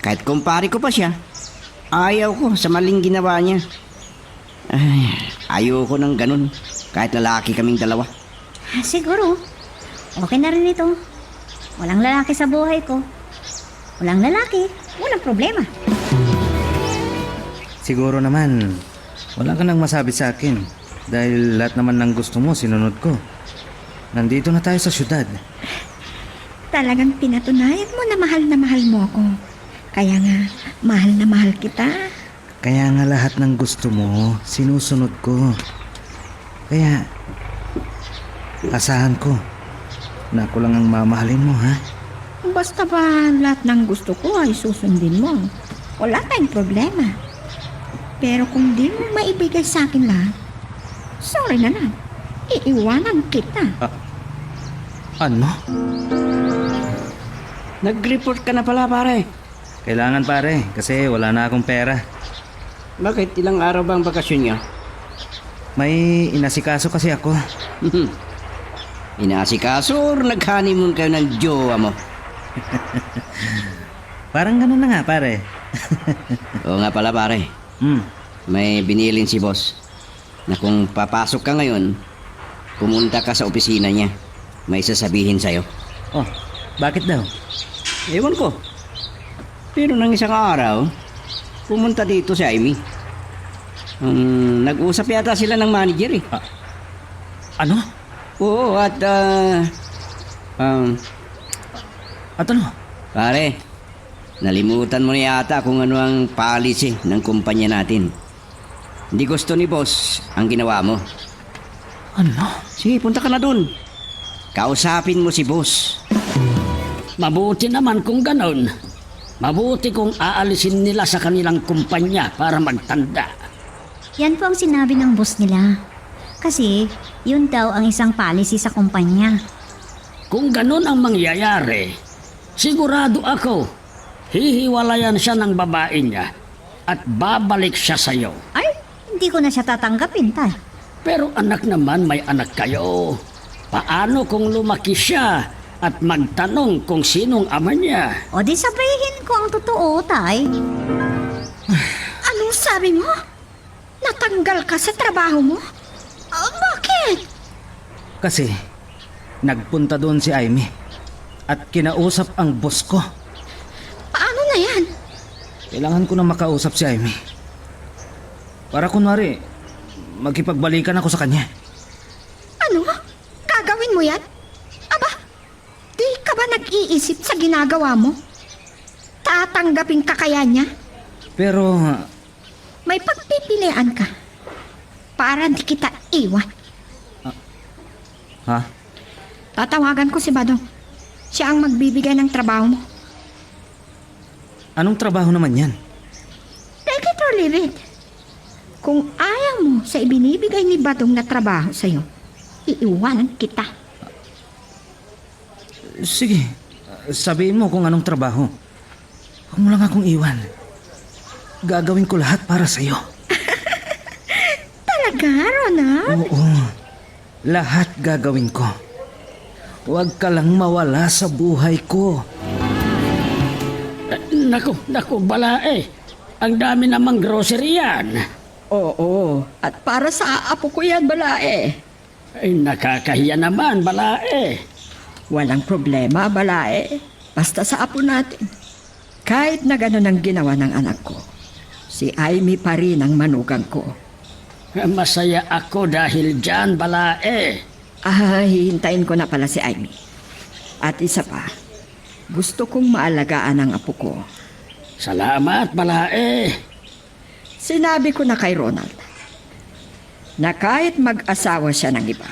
kahit kumpare ko pa siya, ayaw ko sa maling ginawa niya. Ay, ayoko ng ganun. Kahit lalaki kaming dalawa. Siguro, okay na rin ito. Walang lalaki sa buhay ko. Walang lalaki, walang problema. Siguro naman, wala ka nang masabi sa akin. Dahil lahat naman ng gusto mo, sinunod ko. Nandito na tayo sa syudad. Talagang pinatunayan mo na mahal mo ako. Kaya nga, mahal na mahal kita. Kaya nga lahat ng gusto mo, sinusunod ko. Kaya, asahan ko na ako lang ang mamahalin mo, ha? Basta ba lahat ng gusto ko ay susundin mo? Wala tayong problema. Pero kung di mo maibigay sa akin lahat, sorry na lang. Iiwanan kita. Ano? Nag-report ka na pala, pare. Kailangan pare, kasi wala na akong pera. Bakit ilang araw ba ang bakasyon niya? May inasikaso kasi ako. Inaasikaso or nag-honeymoon kayo ng jowa mo? Parang ganun na nga, pare. Oo nga pala pare, Hmm. may binilin si boss na kung papasok ka ngayon, pumunta ka sa opisina niya. May sasabihin sa'yo. Oh, bakit daw? Ewan ko. Pero nang isang araw, pumunta dito si Amy. Nag-usap yata sila ng manager eh. Ano? Oo, at At ano? pare, nalimutan mo na yata kung ano ang policy ng kumpanya natin. Hindi gusto ni boss ang ginawa mo. Ano? Sige, punta ka na dun. Kausapin mo si boss. Mabuti naman kung ganon. Mabuti kung aalisin nila sa kanilang kumpanya para magtanda. Yan po ang sinabi ng boss nila. Kasi, yun daw ang isang policy sa kumpanya. Kung ganon ang mangyayari, sigurado ako, hihiwalayan siya ng babae niya at babalik siya sa'yo. Ay, hindi ko na siya tatanggapin, tay. Pero anak naman, may anak kayo. Paano kung lumaki siya at magtanong kung sinong ama niya? O di sabihin ko ang totoo, tay. Anong sabi mo? Natanggal ka sa trabaho mo? Bakit? Kasi, nagpunta doon si Amy at kinausap ang boss ko. Paano na yan? Kailangan ko na makausap si Amy. Para kunwari, magkipagbalikan ako sa kanya. Ano? Gagawin mo yan? Aba, di ka ba nag-iisip sa ginagawa mo? Tatanggapin ka kaya niya? Pero, May pagpipilian ka. Para di kita iwan. ha? Tatawagan ko si Badong. Siya ang magbibigay ng trabaho mo. Anong trabaho naman yan? Take it or leave it. Kung ayaw mo sa ibinibigay ni Badong na trabaho sa'yo, iiwanan kita. Sige, sabihin mo kung anong trabaho. Huwag mo lang akong iwan. Gagawin ko lahat para sa'yo. Talaga, Ronald? Oo, lahat gagawin ko. Huwag ka lang mawala sa buhay ko. Naku, balae. Ang dami namang grocery yan. Oo, at para sa apo ko yan, balae. Ay, nakakahiya naman, balae. Walang problema, balae. Basta sa apo natin. Kahit na gano'n ang ginawa ng anak ko, si Amy pa rin ang manugang ko. Masaya ako dahil dyan, balae. Hihintayin ko na pala si Amy. At isa pa, gusto kong maalagaan ang apo ko. Salamat, balae. Sinabi ko na kay Ronald na kahit mag-asawa siya ng iba,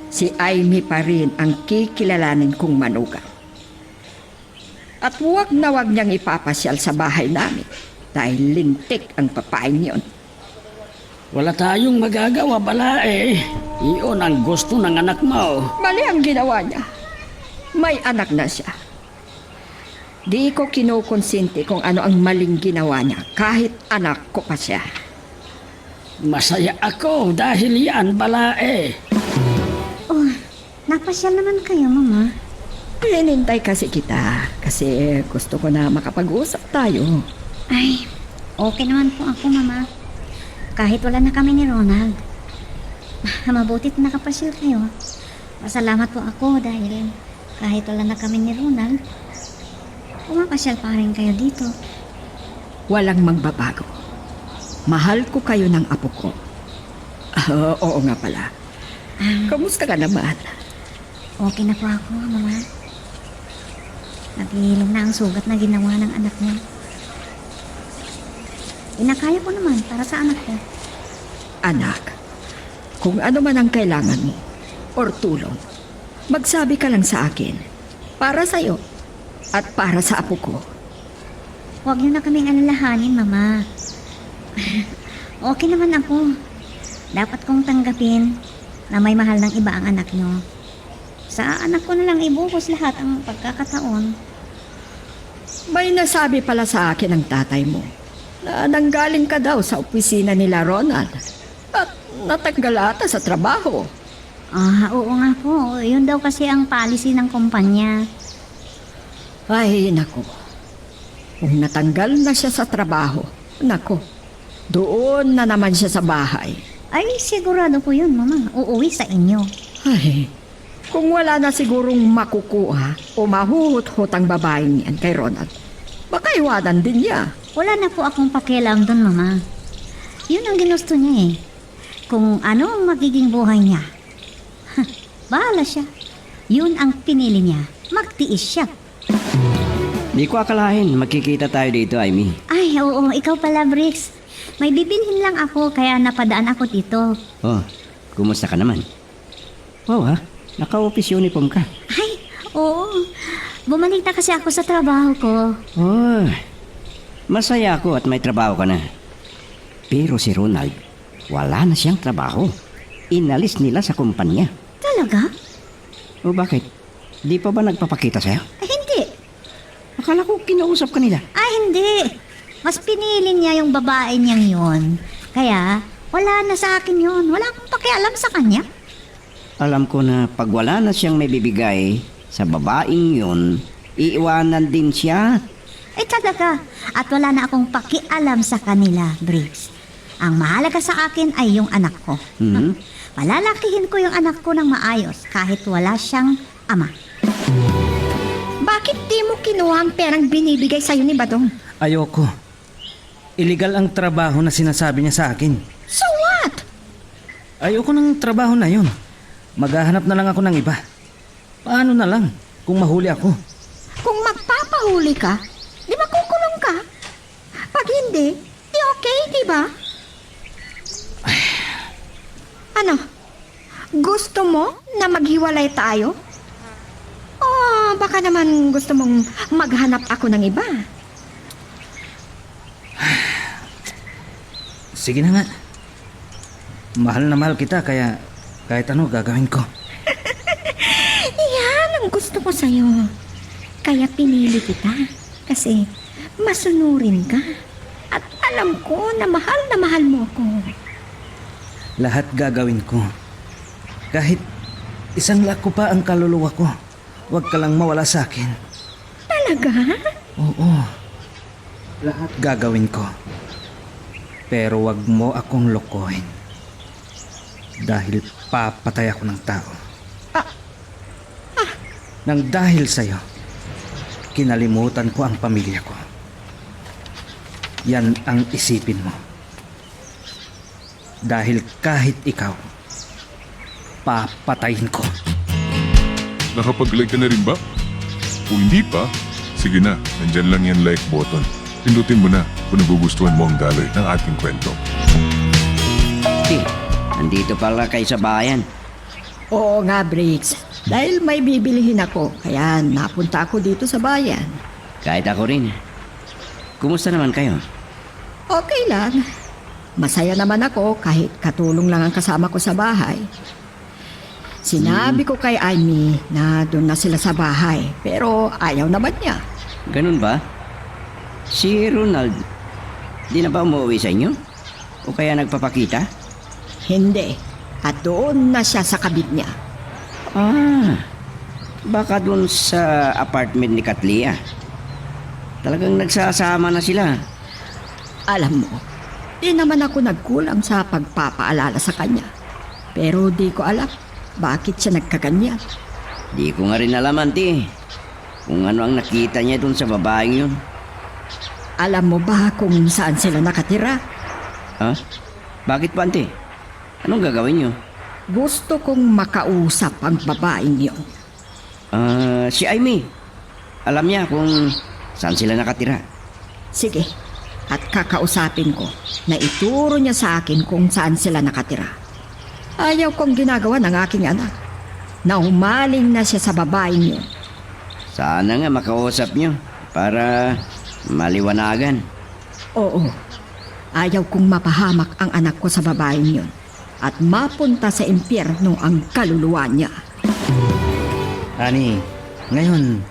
si Amy pa rin ang kikilalanin kong manugang. At huwag na huwag niyang ipapasyal sa bahay namin dahil lintik ang papain yun. Wala tayong magagawa, balae. Iyon ang gusto ng anak mo. Mali ang ginawa niya. May anak na siya. Di ko kinukonsinti kung ano ang maling ginawa niya kahit anak ko pa siya. Masaya ako dahil yan, balae. Oh, napasyal naman kayo, mama. Pinintay kasi kita kasi gusto ko na makapag-usap tayo. Ay, okay naman po ako, mama. Kahit wala na kami ni Ronald. Mabutit nakapasyal kayo. Masalamat po ako dahil kahit wala na kami ni Ronald, pumapasyal pa rin kayo dito. Walang magbabago. Mahal ko kayo ng apo ko. Oo nga pala. Kamusta ka naman? Okay na po ako, mama. Nagihilom na ang sugat na ginawa ng anak niya. Inakaya ko naman para sa anak ko. Anak, kung ano man ang kailangan mo or tulong, magsabi ka lang sa akin. Para sa'yo at para sa apo ko. Huwag niyo na kaming alalahanin, mama. Okay naman ako. Dapat kong tanggapin na may mahal ng iba ang anak niyo. Sa anak ko na lang ibuhos lahat ang pagkakataon. May nasabi pala sa akin ng tatay mo na nanggaling ka daw sa opisina nila Ronald at natanggal ata sa trabaho. Oo nga po. Yun daw kasi ang policy ng kumpanya. Ay, nako. Kung natanggal na siya sa trabaho, nako, doon na naman siya sa bahay. Ay, sigurado po yun, Mama. Uuwi sa inyo. Ay, kung wala na sigurong makukuha o mahuhut-hut ang babaeng yan kay Ronald, baka iwanan din niya. Wala na po akong pakialam doon, Mama. Yun ang ginusto niya eh. Kung ano ang magiging buhay niya. Bahala siya. Yun ang pinili niya. Magtiis siya. Di ko akalain magkikita tayo dito, Amy. Ay, oo. Ikaw pala, Bricks. May bibilhin lang ako kaya napadaan ako dito. Oh, kumusta ka naman? Wow ha, naka-office uniform ka. Ay, oo. Bumalik na kasi ako sa trabaho ko. Oh, masaya ako at may trabaho ka na. Pero si Ronald, wala na siyang trabaho. Inalis nila sa kumpanya. Talaga? O bakit? Di pa ba nagpapakita sa'yo? Ay, hindi. Akala ko kinausap ka nila. Ay, hindi. Mas pinili niya yung babae niyang yun. Kaya, wala na sa akin yun. Wala akong pakialam sa kanya. Alam ko na pag wala na siyang may bibigay sa babaeng yun, iiwanan din siya. Eh talaga. At wala na akong pakialam sa kanila, Briggs. Ang mahalaga sa akin ay yung anak ko. Mhm. Palalakihin ko yung anak ko ng maayos kahit wala siyang ama. Bakit di mo kinuha ang perang binibigay sa'yo ni Badong? Ayoko. Illegal ang trabaho na sinasabi niya sa akin. So what? Ayoko ng trabaho na yun. Maghahanap na lang ako ng iba. Paano na lang kung mahuli ako? Kung magpapahuli ka, di ba kukulong ka? Pag hindi, di okay, di ba? Ano? Gusto mo na maghiwalay tayo? O baka naman gusto mong maghanap ako ng iba? Sige na nga. Mahal na mahal kita kaya kahit ano gagawin ko. Yan ang gusto ko sa'yo. Kaya pinili kita. Kasi masunurin ka. At alam ko na mahal mo ako. Lahat gagawin ko. Kahit isang lako pa ang kaluluwa ko. Huwag ka lang mawala sa akin. Talaga? Oo. Lahat gagawin ko. Pero wag mo akong lokohin. Dahil papatay ako ng tao. Nang dahil sa'yo, kinalimutan ko ang pamilya ko. Yan ang isipin mo. Dahil kahit ikaw, papatayin ko. Nakapag-like ka na rin ba? Kung hindi pa, sige na, nandyan lang yan like button. Pindutin mo na kung nagugustuhan mo ang daloy ng ating kwento. Nandito pala kayo sa bayan. Oo nga, Briggs. Dahil may bibilihin ako, kaya napunta ako dito sa bayan. Kahit ako rin. Kumusta naman kayo? Okay lang. Masaya naman ako kahit katulong lang ang kasama ko sa bahay. Sinabi ko kay Amy na doon na sila sa bahay, pero ayaw naman niya. Ganun ba? Si Ronald, di na ba umuwi sa inyo? O kaya nagpapakita? Hindi. At doon na siya sa kabit niya. Baka doon sa apartment ni Katlia. Talagang nagsasama na sila. Alam mo, di naman ako nagkulang sa pagpapaalala sa kanya. Pero di ko alam bakit siya nagkaganyan. Di ko nga rin alam, auntie. Kung ano ang nakita niya doon sa babaeng yun. Alam mo ba kung saan sila nakatira? Ha? Bakit pa, auntie? Anong gagawin niyo? Gusto kong makausap ang babaeng yun. Si Amy. Alam niya kung saan sila nakatira. Sige, at kakausapin ko na ituro niya sa akin kung saan sila nakatira. Ayaw kong ginagawa ng aking anak na umaling na siya sa babaeng yun. Sana nga makausap niyo para maliwanagan. Oo, ayaw kong mapahamak ang anak ko sa babaeng yun at mapunta sa impyerno ang kaluluwa niya. Honey, ngayon,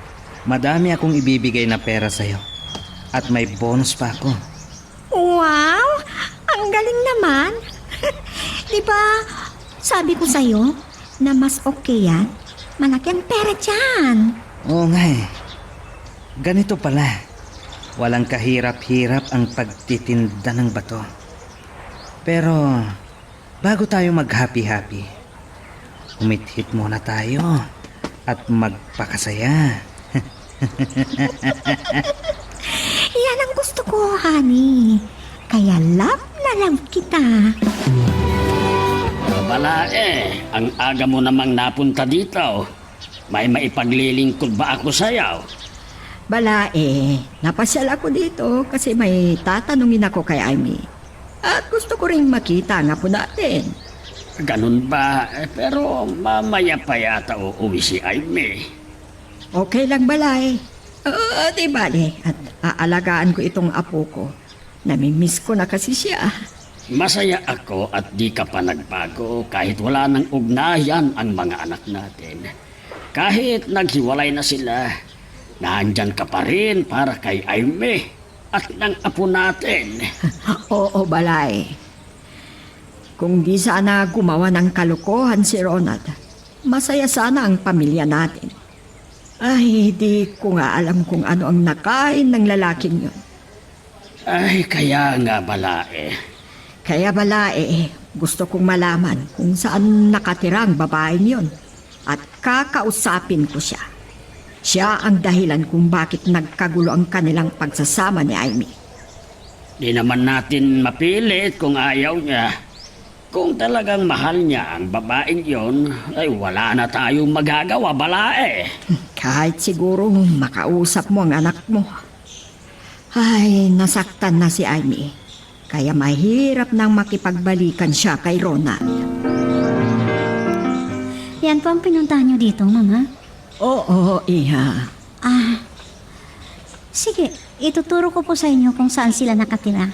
madami akong ibibigay na pera sa'yo. At may bonus pa ako. Wow! Ang galing naman! Di ba, sabi ko sa'yo, na mas okay yan. Malaki ang pera dyan. Oo nga eh. Ganito pala. Walang kahirap-hirap ang pagtitinda ng bato. Pero, bago tayo mag-happy-happy, umithit muna tayo at magpakasaya. Yan ang gusto ko, honey. Kaya love na love kita. Balae, ang aga mo namang napunta dito. May maipaglilingkod ba ako sa'yo? Balae, napasyal ako dito kasi may tatanungin ako kay Amy. At gusto ko ring makita ang apo natin. Ganun ba? Pero mamaya pa yata uuwi si Aimee. Okay lang, Balay. Di bale. At aalagaan ko itong apo ko. Namimiss ko na kasi siya. Masaya ako at di ka pa nagbago kahit wala nang ugnayan ang mga anak natin. Kahit naghiwalay na sila, nandyan ka pa rin para kay Aimee at ng apo natin. Oo, Balay. Kung di sana gumawa ng kalokohan si Ronald, masaya sana ang pamilya natin. Ay, di ko nga alam kung ano ang nakain ng lalaking yun. Ay, kaya nga Balae. Kaya Balae, gusto kong malaman kung saan nakatira ang babaeng yun. At kakausapin ko siya. Siya ang dahilan kung bakit nagkagulo ang kanilang pagsasama ni Amy. Di naman natin mapilit kung ayaw niya. Kung talagang mahal niya ang babaeng yon, ay wala na tayong magagawa, Balae. Kahit siguro makausap mo ang anak mo. Ay, nasaktan na si Amy. Kaya mahirap nang makipagbalikan siya kay Ronald. Yan po ang pinuntahan niyo dito, Mama. Oo, Iha. Sige, ituturo ko po sa inyo kung saan sila nakatira.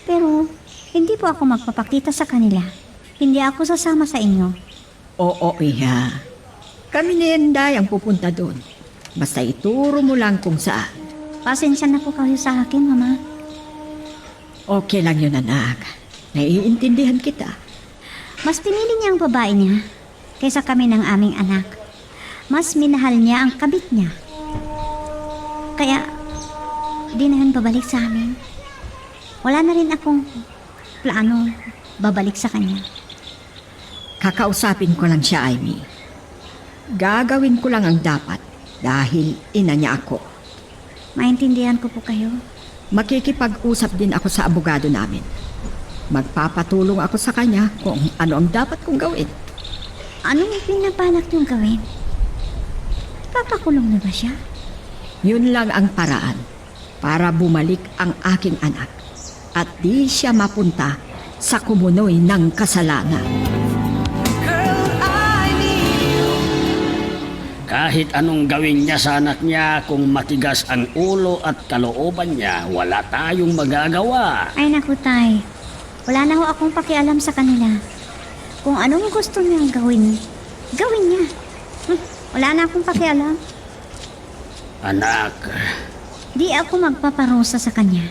Pero, hindi po ako magpapakita sa kanila. Hindi ako sasama sa inyo. Oo, Iha. Kami ni Enday ang pupunta doon. Basta ituro mo lang kung saan. Pasensya na po kayo sa akin, Mama. Okay lang yun, anak. Naiintindihan kita. Mas pinili niya ang babae niya kaysa kami ng aming anak. Mas minahal niya ang kabit niya. Kaya, di na yun babalik sa amin. Wala na rin akong plano babalik sa kanya. Kakausapin ko lang siya, Amy. Gagawin ko lang ang dapat dahil ina niya ako. Maintindihan ko po kayo. Makikipag-usap din ako sa abogado namin. Magpapatulong ako sa kanya kung ano ang dapat kong gawin. Anong pinabalak niyong gawin? Papakulong na ba siya? Yun lang ang paraan para bumalik ang aking anak at di siya mapunta sa kumunoy ng kasalanan. Kahit anong gawin niya sa anak niya, kung matigas ang ulo at kalooban niya, wala tayong magagawa. Ay naku, Tay. Wala na ho akong pakialam sa kanila. Kung anong gusto niyang gawin, gawin niya. Wala na akong pakialam. Anak, Di ako magpaparusa sa kanya.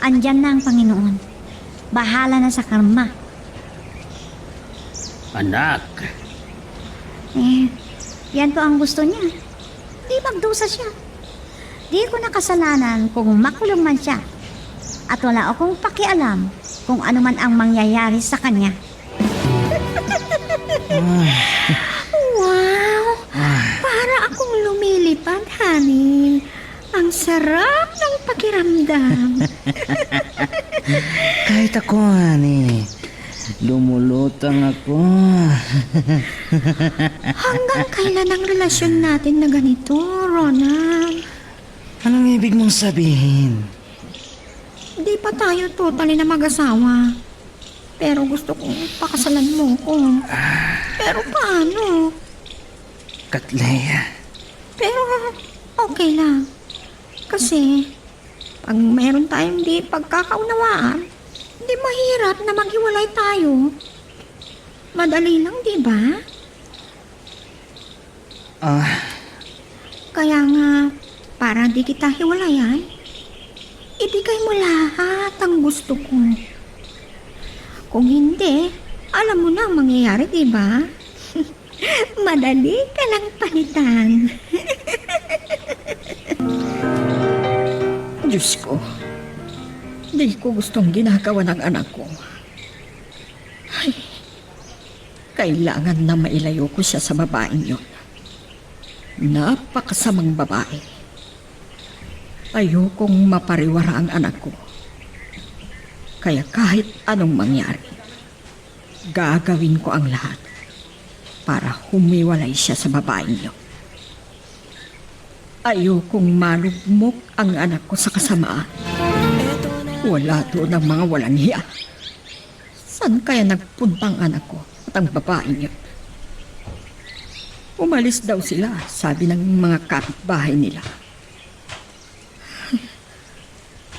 Andyan na ang Panginoon. Bahala na sa karma. anak, Yan po ang gusto niya. Di magdusa siya. Di ko nakasalanan kung makulong man siya. At wala akong pakialam kung ano man ang mangyayari sa kanya. Wow! Para akong lumilipad, honey. Ang sarap ng pakiramdam. Kahit ako, honey. Lumulutang ako. Hanggang kailan ang relasyon natin na ganito, Ronald? Anong ibig mong sabihin? Di pa tayo totally na mag-asawa. Pero gusto kong pakasalan mo ko. Pero paano? Katleya. Pero okay lang. Kasi pag meron tayong di pagkakaunawaan, di mahirap na maghiwalay tayo. Madali lang, di ba? Kaya nga, para di kita hiwalayan, ibigay mo lahat ang gusto ko. Kung hindi, Alam mo na ang mangyayari, di ba? Madali ka lang palitan. Diyos ko, di ko gustong ginagawa ng anak ko. Ay, kailangan na mailayo ko siya sa babaeng yun. Napakasamang babae. Ayokong mapariwara ang anak ko. Kaya kahit anong mangyari, gagawin ko ang lahat para humiwalay siya sa babaeng yun. Ayokong malugmok ang anak ko sa kasamaan. Wala doon ang mga walang hiya. Saan kaya nagpunta ang anak ko at ang babaeng yun? Umalis daw sila, sabi ng mga kapitbahay nila.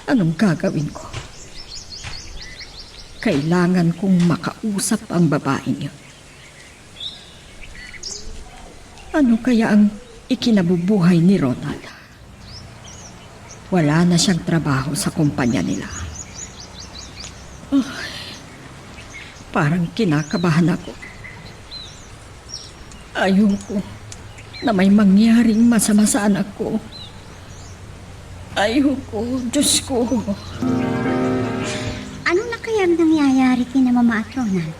Anong gagawin ko? Kailangan kong makausap ang babaeng yun. Ano kaya ang ikinabubuhay ni Ronald? Wala na siyang trabaho sa kumpanya nila. Parang kinakabahan ako. Ayoko na may mangyaring masama sa anak ko. Ayoko, Diyos ko. Ano na kaya ang nangyayari kina Mama at Ronald?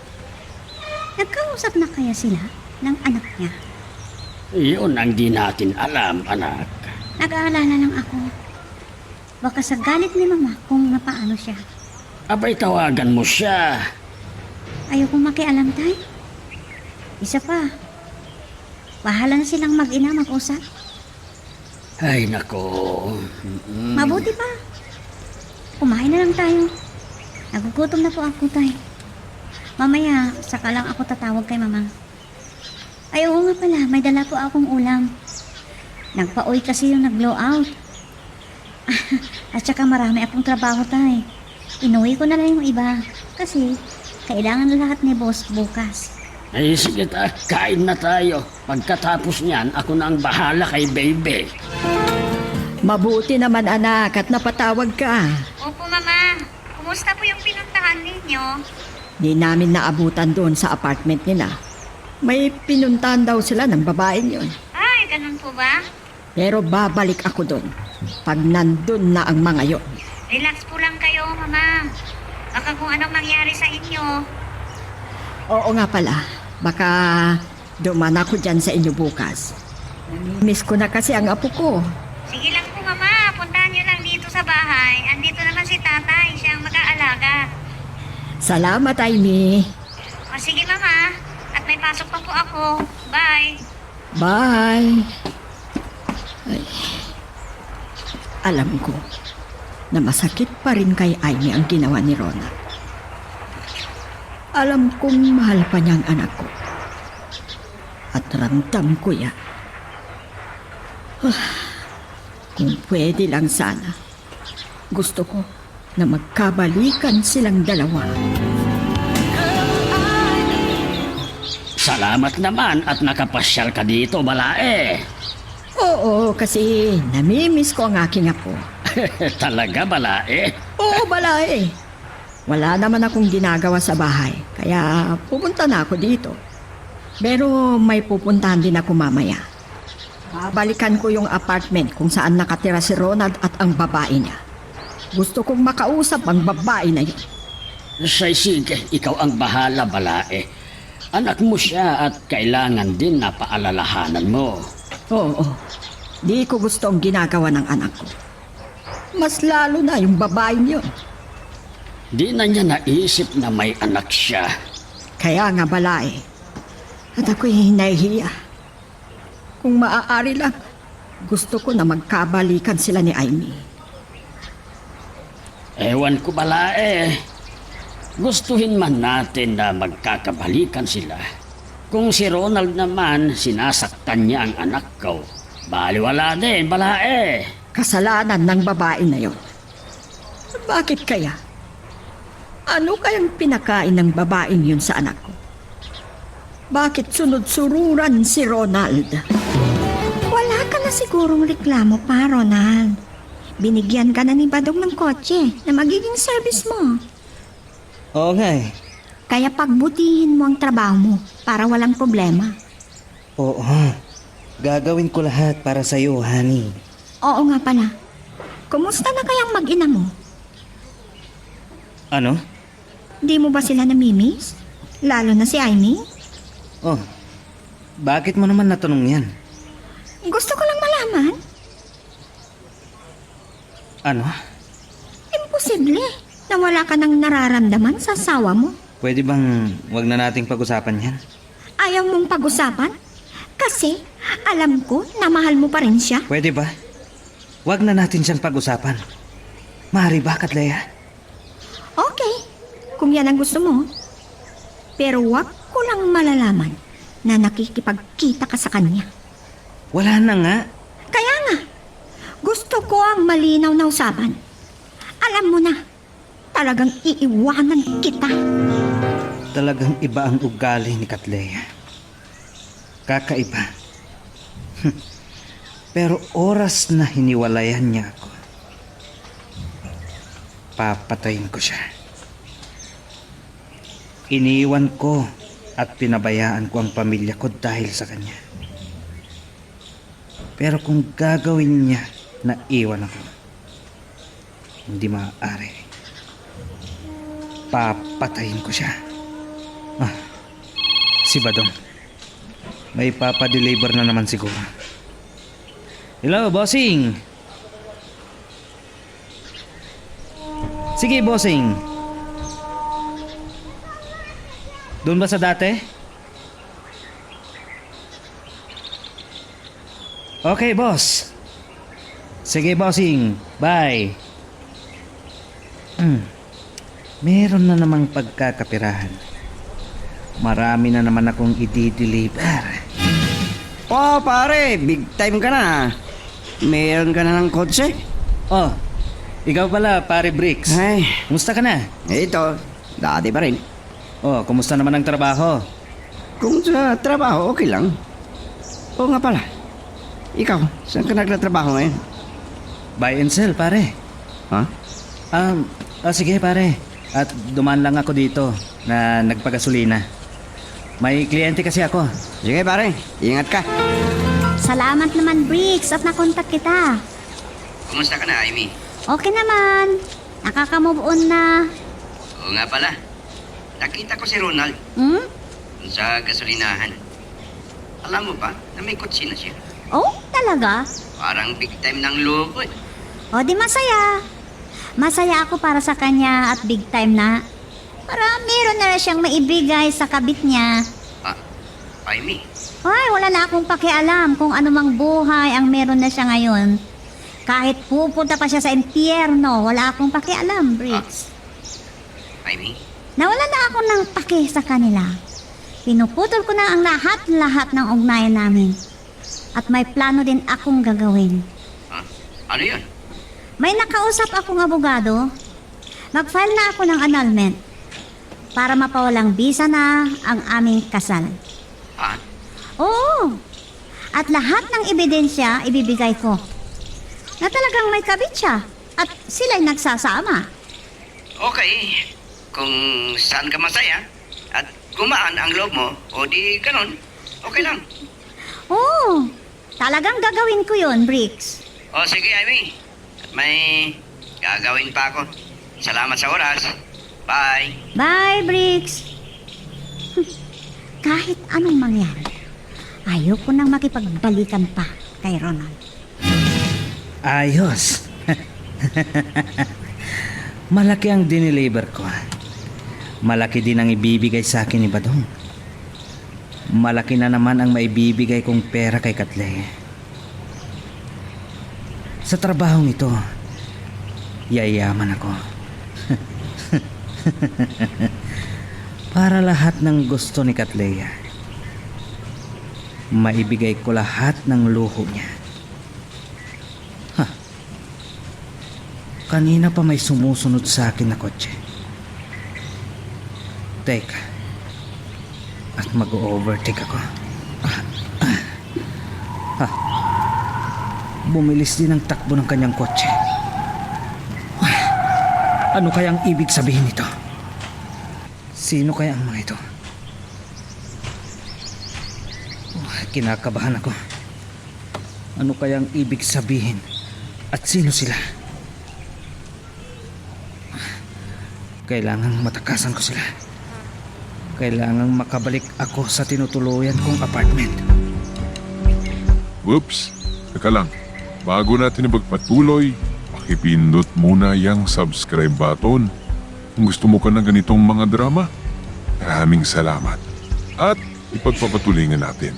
Nagkausap na kaya sila ng anak niya? Iyon ang di natin alam, anak. Nag-aalala lang ako. Baka sa galit ni Mama kung napaano siya. Abay, tawagan mo siya. Ayokong makialam, Tay. Isa pa. Bahala na silang mag-ina mag-usap. Ay, nako. Mabuti pa. Kumain na lang tayo. Nagugutom na po ako, Tay. Mamaya, saka lang ako tatawag kay Mama. Ay, oo nga pala. May dala po akong ulam. Nagpa-uwi kasi yung nag-blow out. At saka marami akong trabaho, Tay. Inuwi ko na lang yung iba. Kasi, kailangan lahat ni boss bukas. Ay, sige ta, kain na tayo. Pagkatapos niyan, ako na ang bahala kay baby. Mabuti naman anak at napatawag ka. Opo, Mama. Kumusta po yung pinuntahan ninyo? Di namin naabutan doon sa apartment nila. May pinuntahan daw sila ng babaeng yun. Ay, ganun po ba? Pero babalik ako doon pag nandun na ang mga yun. Relax po lang kayo, Mama. Baka kung anong mangyari sa inyo. Oo nga pala, baka duman ako dyan sa inyo bukas. Miss ko na kasi ang apo ko. Sige lang po, Mama. Puntahan niyo lang dito sa bahay. Andito naman si Tatay. Siya ang mag-aalaga. Salamat, Amy. O sige, Mama. At may pasok pa po ako. Bye. Bye. Ay, alam ko na masakit pa rin kay Amy ang ginawa ni Ronald. Alam kong mahal pa niya ang anak ko. At ramdam ko yan. Kung pwede lang sana, gusto ko na magkabalikan silang dalawa. Salamat naman at nakapasyal ka dito, Balae. Oo, kasi namimiss ko ang aking apo. Talaga, Balae? Oo, balay. Wala naman akong ginagawa sa bahay, kaya pupunta na ako dito. Pero may pupuntahan din ako mamaya. Babalikan ko yung apartment kung saan nakatira si Ronald at ang babae niya. Gusto kong makausap ang babae na yun. Sige, ikaw ang bahala, Balae. Anak mo siya at kailangan din na paalalahanan mo. Oo, di ko gusto ang ginagawa ng anak ko. Mas lalo na yung babaeng yun. Di na niya naisip na may anak siya. Kaya nga balay. At ako'y hinahiya. Kung maaari lang, gusto ko na magkabalikan sila ni Amy. Ewan ko, Balae. Gustuhin man natin na magkakabalikan sila. Kung si Ronald naman, sinasaktan niya ang anak ko. Baliwala din, Balae. Kasalanan ng babae na yun. Bakit kaya? Ano kayang pinakain ng babaeng yun sa anak ko? Bakit sunod-sururan si Ronald? Wala ka na sigurong reklamo pa, Ronald. Binigyan ka na ni Badong ng kotse na magiging service mo. Oo nga eh. Kaya pagbutihin mo ang trabaho mo para walang problema. Oo, gagawin ko lahat para sa'yo, honey. Oo nga pala. Kumusta na kayang mag-ina mo? Ano? Di mo ba sila namimiss? Lalo na si Amy? Oh, bakit mo naman natanong yan? Gusto ko lang malaman. Ano? Imposible na wala ka nang nararamdaman sa asawa mo. Pwede bang wag na nating pag-usapan yan? Ayaw mong pag-usapan? Kasi alam ko na mahal mo pa rin siya. Pwede ba? Wag na natin siyang pag-usapan. Maaari ba, Katleya? Okay, kung yan ang gusto mo. Pero wag ko lang malalaman na nakikipagkita ka sa kanya. Wala na nga. Kaya nga, gusto ko ang malinaw na usapan. Alam mo na, talagang iiwanan kita. Talagang iba ang ugali ni Katleya. Kakaiba. Pero oras na hiniwalayan niya ako, papatayin ko siya. Iniwan ko at pinabayaan ko ang pamilya ko dahil sa kanya. Pero kung gagawin niya na iwan ako, hindi maaari. Papatayin ko siya. Si Badong. May papadeliver na naman siguro. Hello, bossing. Sige, bossing. Doon ba sa dati? Okay, boss. Sige, bossing. Bye. Meron na namang pagkakapirahan. Marami na naman akong i-deliver. Oh, pare, big time ka na. Meron ka na ng kotse? Oh, ikaw pala, pare Bricks. Ay, Kumusta ka na? ito, dati pa rin. Oh, kumusta naman ang trabaho? Kung sa trabaho, okay lang. Oo nga pala. Ikaw, saan ka nagtatrabaho ngayon? Buy and sell, pare. Ha? Sige, pare. At dumaan lang ako dito na nagpagasolina. May kliyente kasi ako. Sige pare, ingat ka. Salamat naman, Bricks, at nakontak kita. Kumusta ka na, Amy? Okay naman. Nakaka-move on na. Oo nga pala. Nakita ko si Ronald Hmm? sa gasolinahan. Alam mo ba na may kotse na siya? Oh, talaga? Parang big time ng loko eh. O di masaya. Masaya ako para sa kanya at big time na. Para meron na siyang maibigay sa kabit niya. Amy? Ay, wala na akong pakialam kung anumang buhay ang meron na siya ngayon. Kahit pupunta pa siya sa impyerno, wala akong pakialam, Briggs. Amy? Nawala na ako ng paki sa kanila. Pinuputol ko na ang lahat-lahat ng ugnayan namin. At may plano din akong gagawin. Ano yun? May nakausap akong abogado. Mag-file na ako ng annulment para mapawalang bisa na ang aming kasal. Oo. At lahat ng ebidensya ibibigay ko. Na talagang may kabit siya at sila'y nagsasama. Okay. Kung saan ka masaya at gumaan ang loob mo, o di ganun, okay lang. Oo. Talagang gagawin ko yon, Briggs. O sige, Amy. At may gagawin pa ako. Salamat sa oras. Bye. Bye, Briggs. Kahit anong mangyari, ayoko nang makipagbalikan pa kay Ronald. Ayos. Malaki ang dineliver ko. Malaki din ang ibibigay sa akin ni Badong. Malaki na naman ang maibibigay kong pera kay Katleya. Sa trabahong ito, yayaman ako. Para lahat ng gusto ni Katleya, maibigay ko lahat ng luho niya. Kanina pa may sumusunod sa akin na kotse. Teka. At mag-overtake ako. Bumilis din ang takbo ng kanyang kotse. Ano kayang ibig sabihin nito? Sino kaya ang mga ito? Kinakabahan ako. Ano kaya ang ibig sabihin? At sino sila? Kailangang matakasan ko sila. Kailangang makabalik ako sa tinutuluyan kong apartment. Whoops! Teka lang. Bago natin ipagpatuloy, pakipindot muna yung subscribe button. Kung gusto mo ka ng ganitong mga drama, maraming salamat. At ipagpapatuloy nga natin.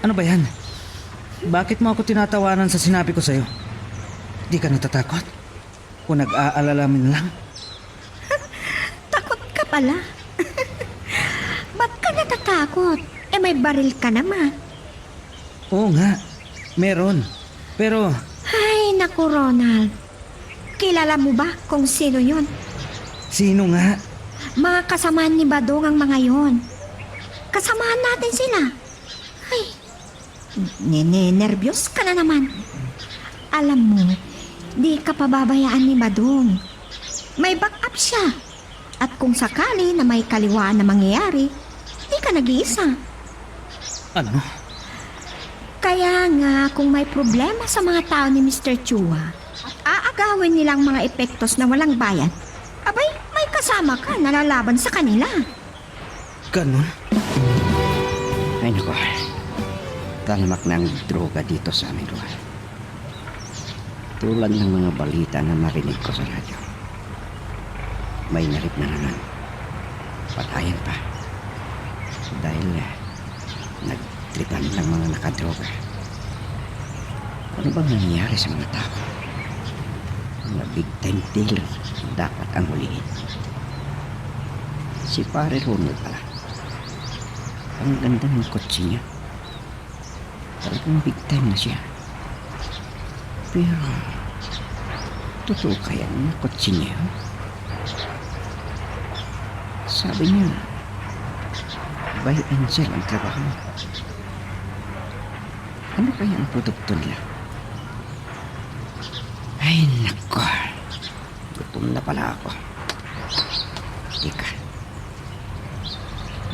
Ano ba yan? Bakit mo ako tinatawanan sa sinabi ko sa'yo? Di ka natatakot? Kung nag-aalala min lang? Takot ka pala. Ba't ka natatakot? Eh may baril ka naman. Oo nga, meron. Pero Ay, naku Ronald. Kilala mo ba kung sino yon? sino nga? Mga kasamaan ni Badong ang mga yon. Kasamahan natin sila. Ay, nervyos ka na naman. Alam mo, di ka pababayaan ni Badong. May backup siya. At kung sakali na may kaliwaan na mangyayari, di ka nag-iisa. Ano? Kaya nga, kung may problema sa mga tao ni Mr. Chua, aagawin nilang mga epektos na walang bayad, abay, may kasama ka na lalaban sa kanila. Ganon? Ay naku, talamak na ang droga dito sa aming lugar. Tulad ng mga balita na narinig ko sa radyo. May narip na naman. Patayan pa. Dahil nagtripan ng mga nakadroga. Ano bang nangyayari sa mga tao? Na big time dealer dapat ang huliin. Si Pare Ronald pala. Ang ganda ng kotse niya. Talagang big time na siya. Pero, totoo kaya na kotse niya yun? Sabi niya, buy and sell ang trabaho. Ano kaya ang produkto nila? Ay, nako. Gutom na pala ako. Teka.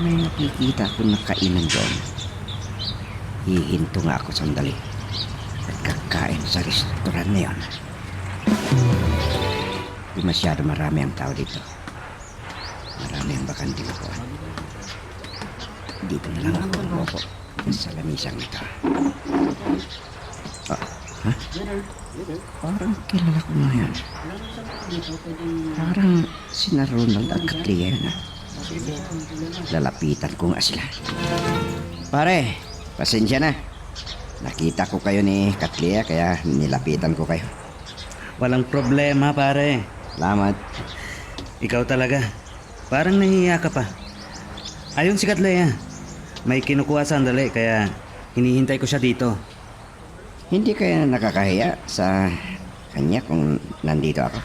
May nakikita akong nakainan doon. Hihinto nga ako sandali. At kakain sa restoran na yun. Di masyado marami ang tao dito. Marami ang bakanting upuan. Dito na lang ako umupo sa lamisang ito. Oh, ha? Parang kilala ko na yan. Parang sina Ronald at Katlia na. Lalapitan ko nga sila. Pare, pasensya na. Nakita ko kayo ni Katlia kaya nilapitan ko kayo. Walang problema, pare. Salamat. Ikaw talaga. Parang nahihiya ka pa. Ayun si Katlea. May kinukuha sandali kaya hinihintay ko siya dito. Hindi kaya nakakahiya sa kanya kung nandito ako?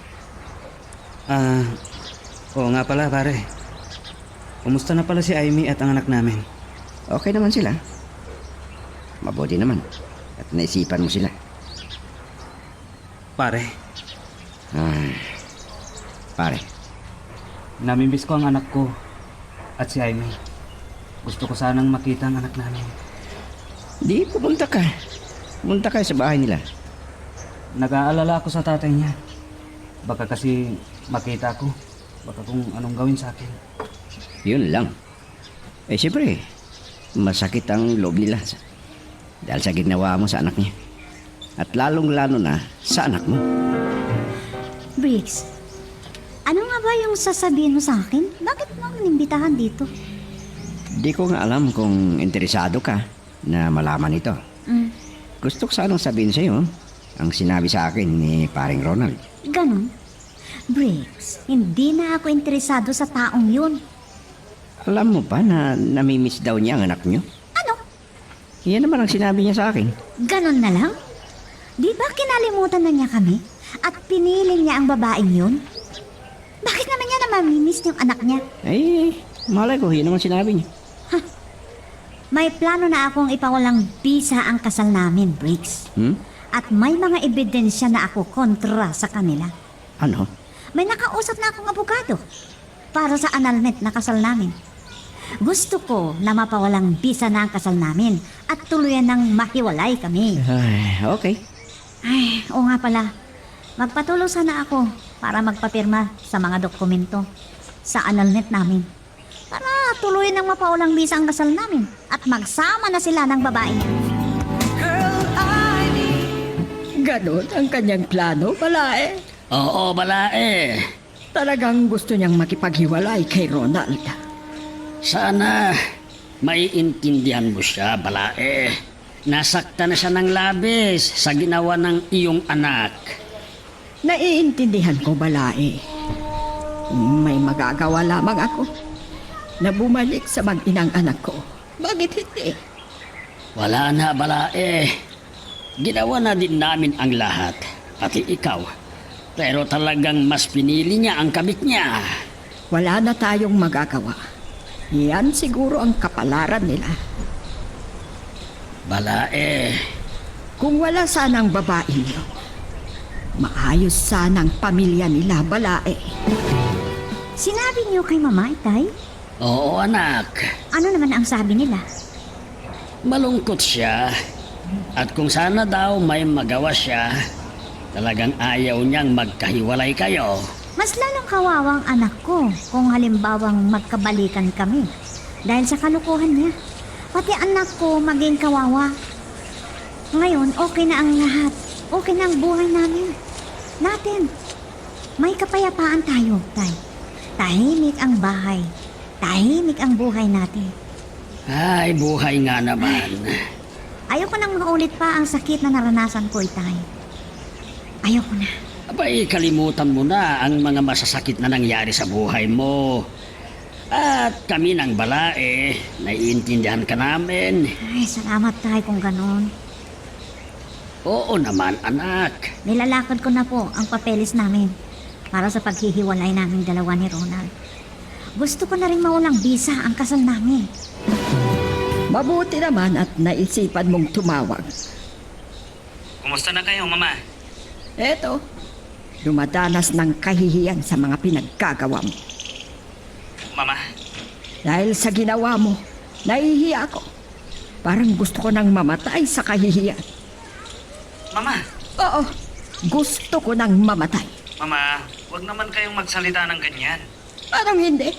Oo nga pala, pare. Kumusta na pala si Amy at ang anak namin? Okay naman sila. Mabuti naman. At naisipan mo sila. Pare, Pare, namimiss ko ang anak ko at si Amy. Gusto ko sanang makita ang anak namin. di pupunta ka. Pumunta ka sa bahay nila. Nag-aalala ako sa tatay niya. Baka kasi makita ko. Baka kung anong gawin sa akin. Yun lang. Eh siyempre, masakit ang loob nila. Dahil sa ginawa mo sa anak niya. At lalong-lalo na sa anak mo. Briggs, ano nga ba yung sasabihin mo sa akin? Bakit mo akong inimbitahan dito? Di ko nga alam kung interesado ka na malaman ito. Gusto ko sanang sabihin sa'yo ang sinabi sa akin ni paring Ronald. Ganon? Briggs, hindi na ako interesado sa taong yun. Alam mo ba na namimiss daw niya ang anak niyo? Ano? Yan naman ang sinabi niya sa akin. Ganon na lang? Di ba kinalimutan na niya kami? At piniling niya ang babaeng yun? Bakit naman niya na mamimiss yung anak niya? Eh, malay ko, yun naman sinabi niya. May plano na akong ipawalang bisa ang kasal namin, Briggs. At may mga ebidensya na ako kontra sa kanila. Ano? May nakausap na akong abogado para sa annulment na kasal namin. Gusto ko na mapawalang bisa na ang kasal namin at tuluyan ng mahiwalay kami. Ay, okay. Ay, oo nga pala. Magpatulong sana ako para magpapirma sa mga dokumento sa annulment namin. Para tuluyan ng mapawalang bisa ang kasal namin at magsama na sila ng babae niya. Ganon ang kanyang plano, Balae. Oo, balae. Talagang gusto niyang makipaghiwalay kay Ronald. Sana maiintindihan mo siya, balae. Nasaktan na siya ng labis sa ginawa ng iyong anak. Naiintindihan ko, Balae. May magagawa lamang ako na bumalik sa mag-inang anak ko. Bakit hindi? Wala na, balae. Ginawa na din namin ang lahat, pati ikaw. Pero talagang mas pinili niya ang kabit niya. Wala na tayong magagawa. Yan siguro ang kapalaran nila. Balae, Kung wala sanang babae niyo, maayos sanang pamilya nila, Balae. Sinabi niyo kay Mama, Itay? oo anak. Ano naman ang sabi nila? Malungkot siya. At kung sana daw may magawa siya, talagang ayaw niyang magkahiwalay kayo. Mas lalong kawawang anak ko kung halimbawang magkabalikan kami dahil sa kalukuhan niya. Pati anak ko maging kawawa. Ngayon, okay na ang lahat. Okay na ang buhay natin. May kapayapaan tayo, Tay. Tahimik ang bahay. Tahimik ang buhay natin. Ay, buhay nga naman. Ayoko nang maulit pa ang sakit na naranasan ko, Itay. Ayoko na. Abay, kalimutan mo na ang mga masasakit na nangyari sa buhay mo. At kami ng balae, naiintindihan ka namin. Ay, salamat, Tay, kung ganon. Oo naman, anak. Nilalakad ko na po ang papeles namin para sa paghihiwalay naming dalawa ni Ronald. Gusto ko na rin maulang bisa ang kasal namin. Mabuti naman at naisipan mong tumawag. Kumusta na kayo, Mama? Eto, dumadanas ng kahihiyan sa mga pinaggagawa mo. Mama, Dahil sa ginawa mo, nahihiya ako. Parang gusto ko nang mamatay sa kahihiyan. Mama, Oo, gusto ko nang mamatay. Mama, wag naman kayong magsalita ng ganyan. Parang hindi.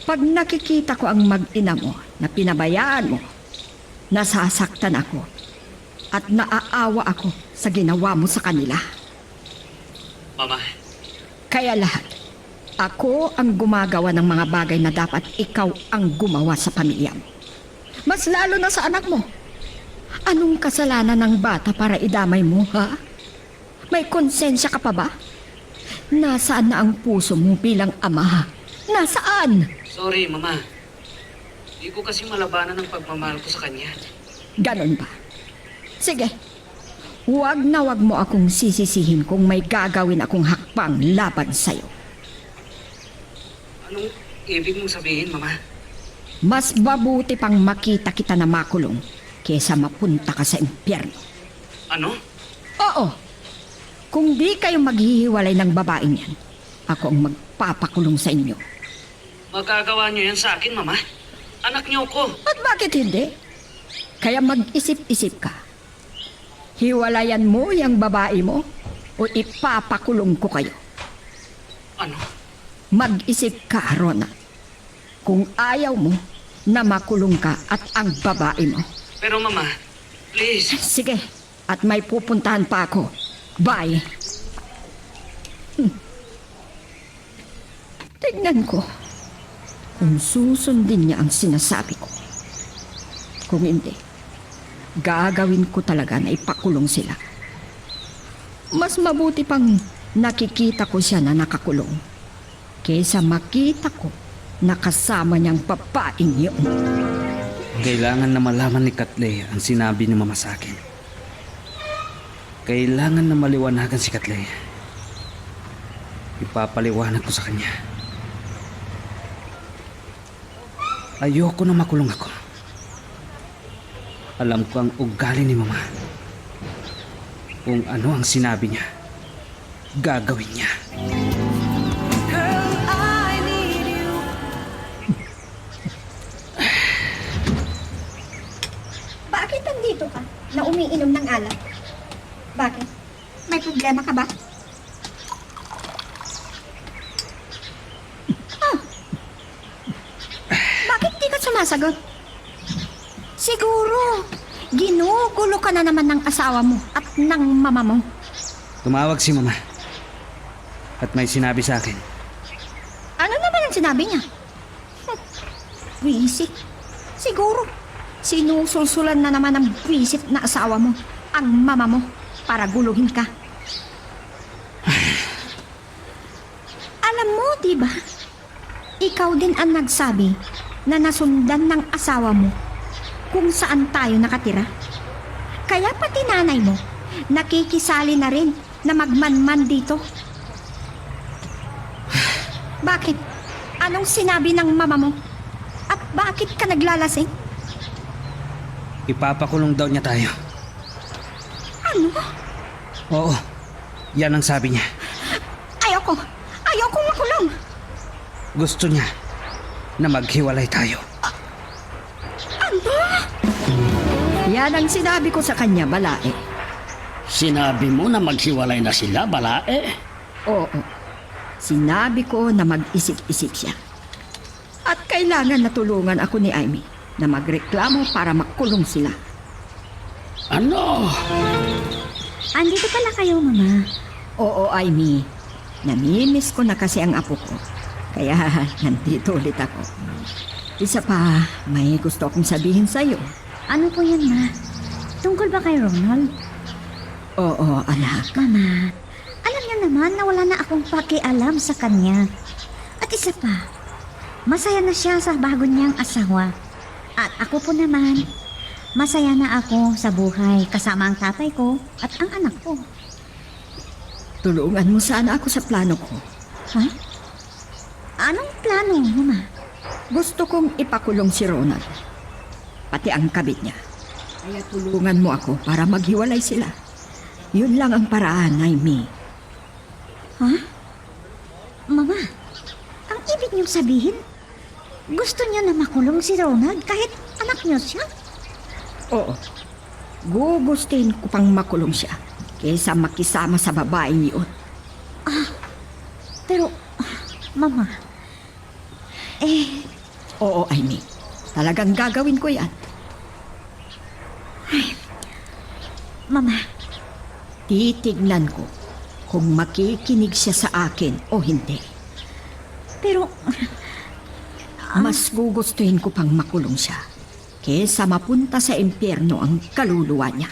Pag nakikita ko ang mag-ina mo na pinabayaan mo, nasasaktan ako at naaawa ako sa ginawa mo sa kanila. Mama, Kaya lahat, ako ang gumagawa ng mga bagay na dapat ikaw ang gumawa sa pamilya mo. Mas lalo na sa anak mo. Anong kasalanan ng bata para idamay mo, ha? May konsensya ka pa ba? Nasaan na ang puso mo bilang ama? Nasaan? sorry, Mama. Di ko kasi malabanan ang pagmamahal ko sa kanya. Ganon ba? Sige. Huwag na wag mo akong sisisihin kung may gagawin akong hakbang laban sa'yo. Anong ibig mong sabihin, Mama? Mas mabuti pang makita kita na makulong kesa mapunta ka sa impyerno. Ano? Oo. Kung di kayo maghihiwalay ng babaeng yan, ako ang magpapakulong sa inyo. Magagawa niyo yan sa akin, Mama. Anak niyo ko. At bakit hindi? Kaya mag-isip-isip ka. Hiwalayan mo yung babae mo o ipapakulong ko kayo. Ano? Mag-isip ka, Rona. Kung ayaw mo na makulong ka at ang babae mo. Pero, Mama, please. Sige, at may pupuntahan pa ako. Bye. Tignan ko kung susundin niya ang sinasabi ko. Kung hindi, gagawin ko talaga na ipakulong sila. Mas mabuti pang nakikita ko siya na nakakulong kaysa makita ko na kasama niyang babaeng yun. Kailangan na malaman ni Katley ang sinabi ni Mama sa akin. Kailangan na maliwanagan si Katley. Ipapaliwanag ko sa kanya. Ayoko na makulong ako. Alam ko ang ugali ni Mama. Kung ano ang sinabi niya, gagawin niya. Bakit nandito ka na umiinom ng alak? Bakit? May problema ka ba? Bakit di ka sumasagot? Siguro, ginugulo ka na naman ng asawa mo at ng mama mo. Tumawag si Mama. At may sinabi sa akin. Ano naman ang sinabi niya? Wisit. Siguro, sinusulsulan na naman ng wisit na asawa mo, ang mama mo, para guluhin ka. Alam mo, di ba? Ikaw din ang nagsabi na nasundan ng asawa mo kung saan tayo nakatira. Kaya pati nanay mo, nakikisali na rin na magmanman dito. Bakit? Anong sinabi ng mama mo? At bakit ka naglalasing? Ipapakulong daw niya tayo. Ano? Oo, yan ang sabi niya. Ayoko! Ayoko makulong! Gusto niya na maghiwalay tayo. Ano? Yan ang sinabi ko sa kanya, Balae. Sinabi mo na maghiwalay na sila, Balae? Oo. Sinabi ko na mag-isip-isip siya. At kailangan na tulungan ako ni Amy na magreklamo para makulong sila. Ano? Andito pala kayo, Mama. Oo, Amy. Namimiss ko na kasi ang apo ko. Kaya nandito ulit ako. Isa pa, may gusto akong sabihin sa'yo. Ano po yan, Ma? Tungkol ba kay Ronald? Oo, anak. Mama, alam niyo naman na wala na akong pakialam sa kanya. At isa pa, masaya na siya sa bago niyang asawa. At ako po naman, masaya na ako sa buhay kasama ang tatay ko at ang anak ko. Tulungan mo sana ako sa plano ko. Ha? Anong plano, Mama? Gusto kong ipakulong si Ronald. Pati ang kabit niya. Kaya tulungan mo ako para maghiwalay sila. Yun lang ang paraan, Amy. Ha? Mama, ang ibig niyong sabihin, gusto niyo na makulong si Ronald kahit anak niyo siya? Oo. Gugustuhin ko pang makulong siya kaysa makisama sa babaeng yun. Pero, Mama, Oo, Amy. Talagang gagawin ko yan. Mama, Titignan ko kung makikinig siya sa akin o hindi. pero, Mas gugustuhin ko pang makulong siya kaysa mapunta sa impyerno ang kaluluwa niya.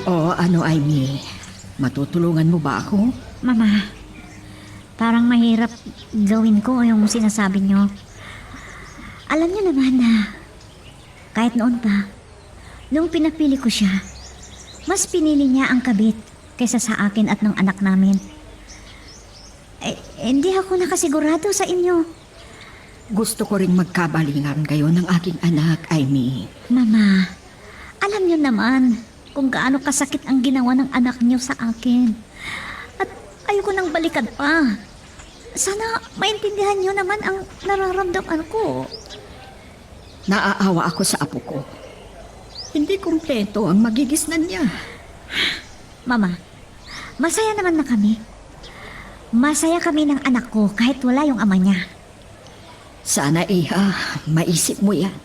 O ano, Amy? Matutulungan mo ba ako? Mama, parang mahirap gawin ko yung sinasabi niyo. Alam niyo naman na kahit noon pa, nung pinapili ko siya, mas pinili niya ang kabit kaysa sa akin at ng anak namin. Hindi ako nakasigurado sa inyo. Gusto ko ring magkabalingan kayo ng aking anak, Amy. Mama, alam niyo naman kung gaano kasakit ang ginawa ng anak niyo sa akin. At ayoko nang balikan pa. Sana maintindihan niyo naman ang nararamdaman ko. Naaawa ako sa apo ko. Hindi kumpleto ang magigisnan niya. Mama, masaya naman na kami. Masaya kami ng anak ko kahit wala yung ama niya. Sana iha, maisip mo yan.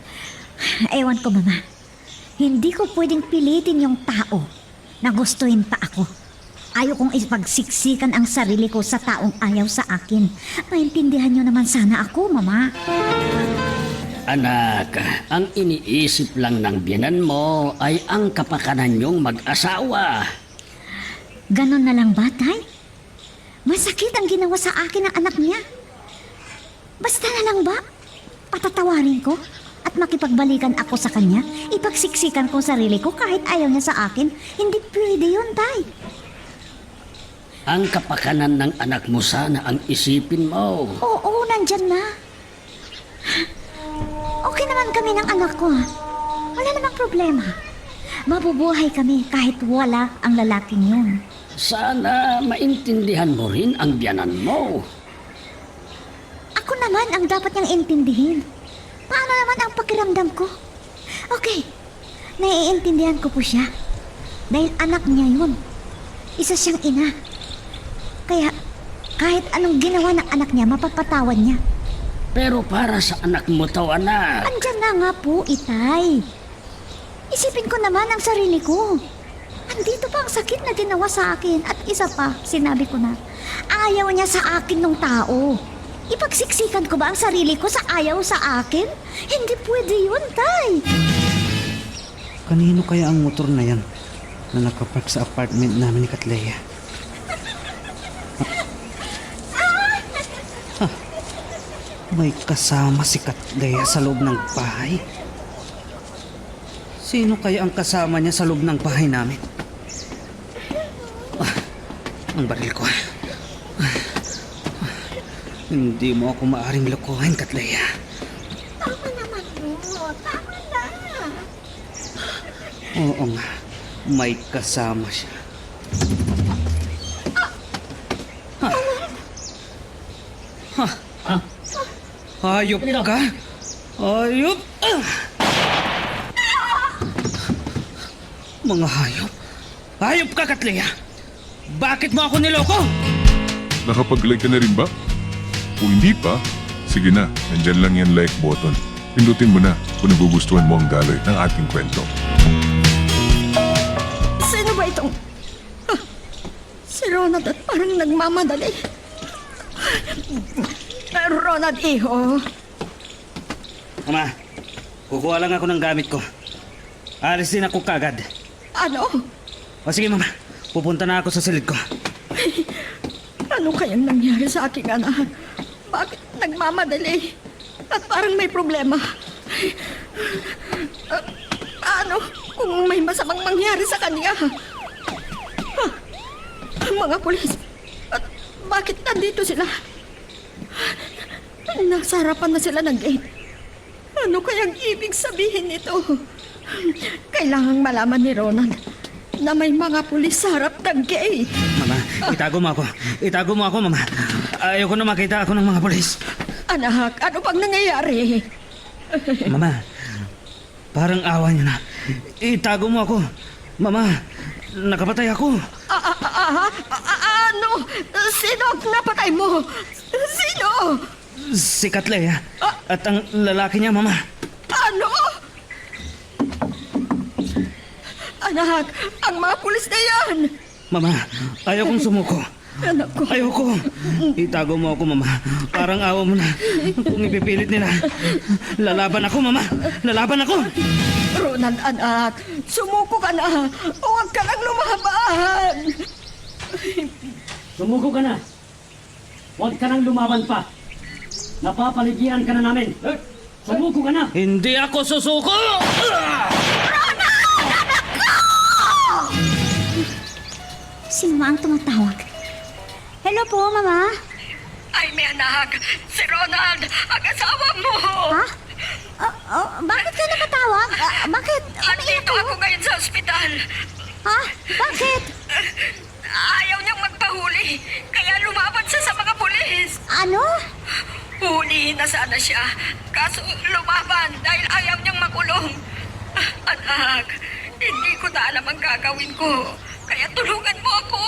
Ewan ko, Mama. Hindi ko pwedeng pilitin yung tao na gustuin pa ako. Ayaw kong ipagsiksikan ang sarili ko sa taong ayaw sa akin. Maintindihan niyo naman sana ako, Mama. Anak, ang iniisip lang ng biyanan mo ay ang kapakanan niyong mag-asawa. Ganon na lang ba, Tay? Masakit ang ginawa sa akin ng anak niya. Basta na lang ba? Patatawarin ko at makipagbalikan ako sa kanya. Ipagsiksikan ko sarili ko kahit ayaw niya sa akin. Hindi pwede yun, Tay. Ang kapakanan ng anak mo sana ang isipin mo. Oo, nandyan na. Okay naman kami ng anak ko. Wala namang problema. mabubuhay kami kahit wala ang lalaking yun. Sana maintindihan mo rin ang biyanan mo. Ako naman ang dapat niyang intindihin. Paano naman ang pakiramdam ko? Okay, naiintindihan ko po siya. Dahil anak niya yun. Isa siyang ina. Kaya kahit anong ginawa ng anak niya, mapagpatawan niya. Pero para sa anak mo to, anak. Andyan na nga po, Itay. Isipin ko naman ang sarili ko. Andito pa ang sakit na ginawa sa akin. At isa pa, sinabi ko na, ayaw niya sa akin ng tao. Ipagsiksikan ko ba ang sarili ko sa ayaw sa akin? Hindi pwede yun, Tay. Kanino kaya ang motor na yan na nakapark sa apartment namin ni Katleya? May kasama si Katleya sa loob ng bahay. Sino kaya ang kasama niya sa loob ng bahay namin? Ang baril ko. Hindi mo ako maaring lokohin, Katleya. Tama naman mo. Tama na. Oo nga, may kasama siya. Hayop ka? Hayop? Mga hayop? Hayop ka, Katleya! Bakit mo ako niloko? Nakapag-like ka na rin ba? Kung hindi pa, sige na, nandyan lang yan like button. Pindutin mo na kung nagugustuhan mo ang daloy ng ating kwento. Sino ba itong... Si Ronald at parang nagmamadali. Ronald, iho. Mama, kukuha lang ako ng gamit ko. Alis din ako kagad. Ano? O sige, Mama, pupunta na ako sa silid ko. Ano kayang nangyari sa aking anak? Bakit nagmamadali? At parang may problema. Ano kung may masamang mangyari sa kanya? Mga pulis, at bakit nandito sila? Nasa harapan na sila ng gate. Ano kayang ibig sabihin nito? Kailangang malaman ni Ronald na may mga pulis sa harap ng gate. Mama, itago mo ako. Itago mo ako, Mama. Ayoko na makita ako ng mga polis. Anak, ano bang nangyayari? Mama, parang awa niyo na. Itago mo ako. Mama, nakapatay ako. Ano? Sino ang napatay mo? Sino? Si Katleya. At ang lalaki niya, Mama. Ano? Anak, ang mga pulis na yan! Mama, ayokong sumuko. Anak ko. Ayoko. Itago mo ako, Mama. Parang awa mo na. Kung ipipilit nila. Lalaban ako, Mama. Lalaban ako. Ronald, anak, sumuko ka na. Huwag ka lang lumaban. Sumuko ka na. Huwag ka nang lumaban pa. Napapaligiran ka na namin. Sumuko ka na. Hindi ako susuko! Sino ang tumatawag? Hello po, Mama. Ay, may anak. Si Ronald, ang asawa mo. Ha? Bakit ka nakatawag? Bakit? Andito ako ngayon sa ospital. Ha? Bakit? Ayaw niyang magpahuli. Kaya lumaban siya sa mga pulis. Ano? Hulihin na sana siya. Kaso lumaban dahil ayaw niyang makulong. Anak, hindi ko na alam ang gagawin ko. Kaya tulungan mo ako.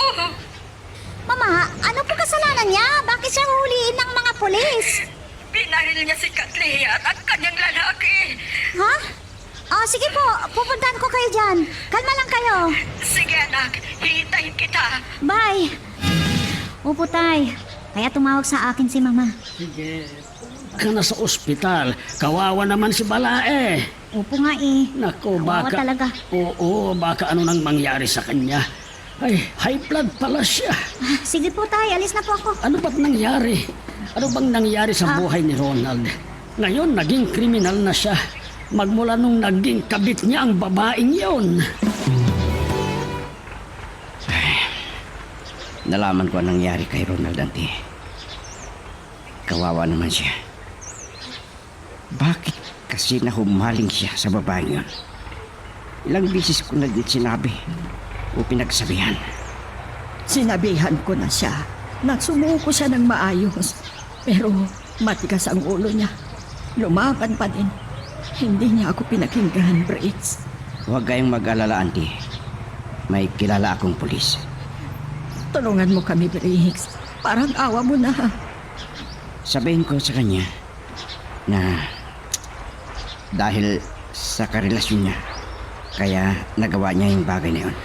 Mama, ano po kasalanan niya? Bakit siya huliin ng mga pulis? Binaril niya si Katleya at ang kanyang lalaki. Ha? Sige po. Pupuntahan ko kayo dyan. Kalma lang kayo. Sige anak, hihintayin kita. Bye. Opo, Tay. Kaya tumawag sa akin si Mama. Sige. Ka na sa ospital. Kawawa naman si Balae. Opo nga eh. Nako, Kawawa baka... talaga. Oo, baka ano nang mangyari sa kanya. Ay, high blood pala siya. Sige po, Tay. Alis na po ako. Ano ba't nangyari? Ano bang nangyari sa buhay ni Ronald? Ngayon, naging kriminal na siya. Magmula nung naging kabit niya ang babaeng yon. Nalaman ko ang nangyari kay Ronald Dante. Kawawa naman siya. Bakit kasi nahumaling siya sa babaeng yun? Ilang bisis ko na din sinabi o pinagsabihan. Sinabihan ko na siya na sumuko siya ng maayos. Pero matigas ang ulo niya. Lumaban pa din. Hindi niya ako pinakinggan, Briggs. Huwag kayong mag-alala, auntie. May kilala akong pulis. Tulungan mo kami, Briggs. Parang awa mo na. Sabihin ko sa kanya na dahil sa karelasyon niya, kaya nagawa niya yung bagay na yun.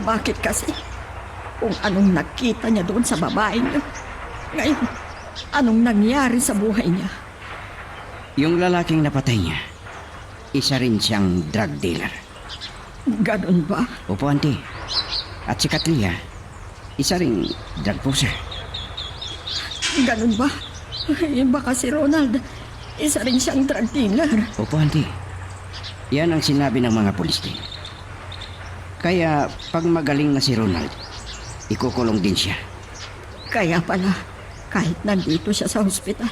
Bakit kasi? Kung anong nakita niya doon sa babae niya. Ngayon, anong nangyari sa buhay niya? Yung lalaking napatay niya, isa rin siyang drug dealer. Ganon ba? Opo, auntie. At si Katlia, isa ring drug pusher. Ganon ba? Eh, baka si Ronald, isa rin siyang drug dealer. Opo, auntie. Yan ang sinabi ng mga pulis din. Kaya pag magaling na si Ronald, ikukulong din siya. Kaya pala, kahit nandito siya sa hospital,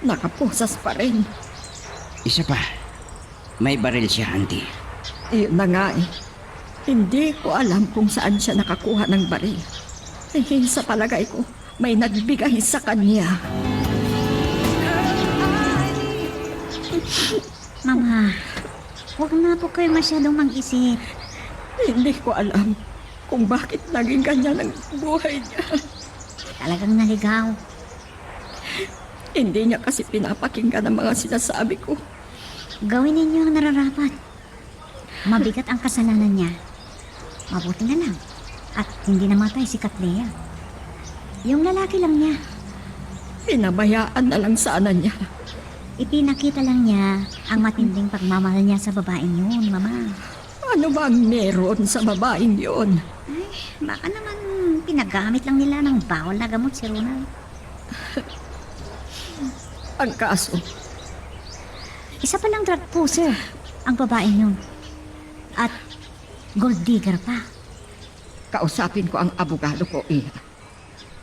nakapusas pa rin. Isa pa, may baril siya, auntie. Iyon na nga eh. Hindi ko alam kung saan siya nakakuha ng baril. Eh, sa palagay ko, may nagbigay sa kanya. Mama, huwag na po kayo masyadong mag-isip. Hindi ko alam kung bakit naging ganyan ang buhay niya. Talagang naligaw. Hindi niya kasi pinapakinggan ang mga sinasabi ko. Gawin ninyo ang nararapat. Mabigat ang kasalanan niya. Mabuti na lang. At hindi namatay si Katlea. Yung lalaki lang niya. Pinabayaan na lang sana niya. Ipinakita lang niya ang matinding pagmamahal niya sa babaeng yun, Mama. Ano ba ang meron sa babaeng yun? Ay, baka naman pinagamit lang nila ng bawal na gamot si Ronald. Ang kaso, Isa palang drug pusher ang babaeng yun. At gold digger pa. kausapin ko ang abogado ko, Iha.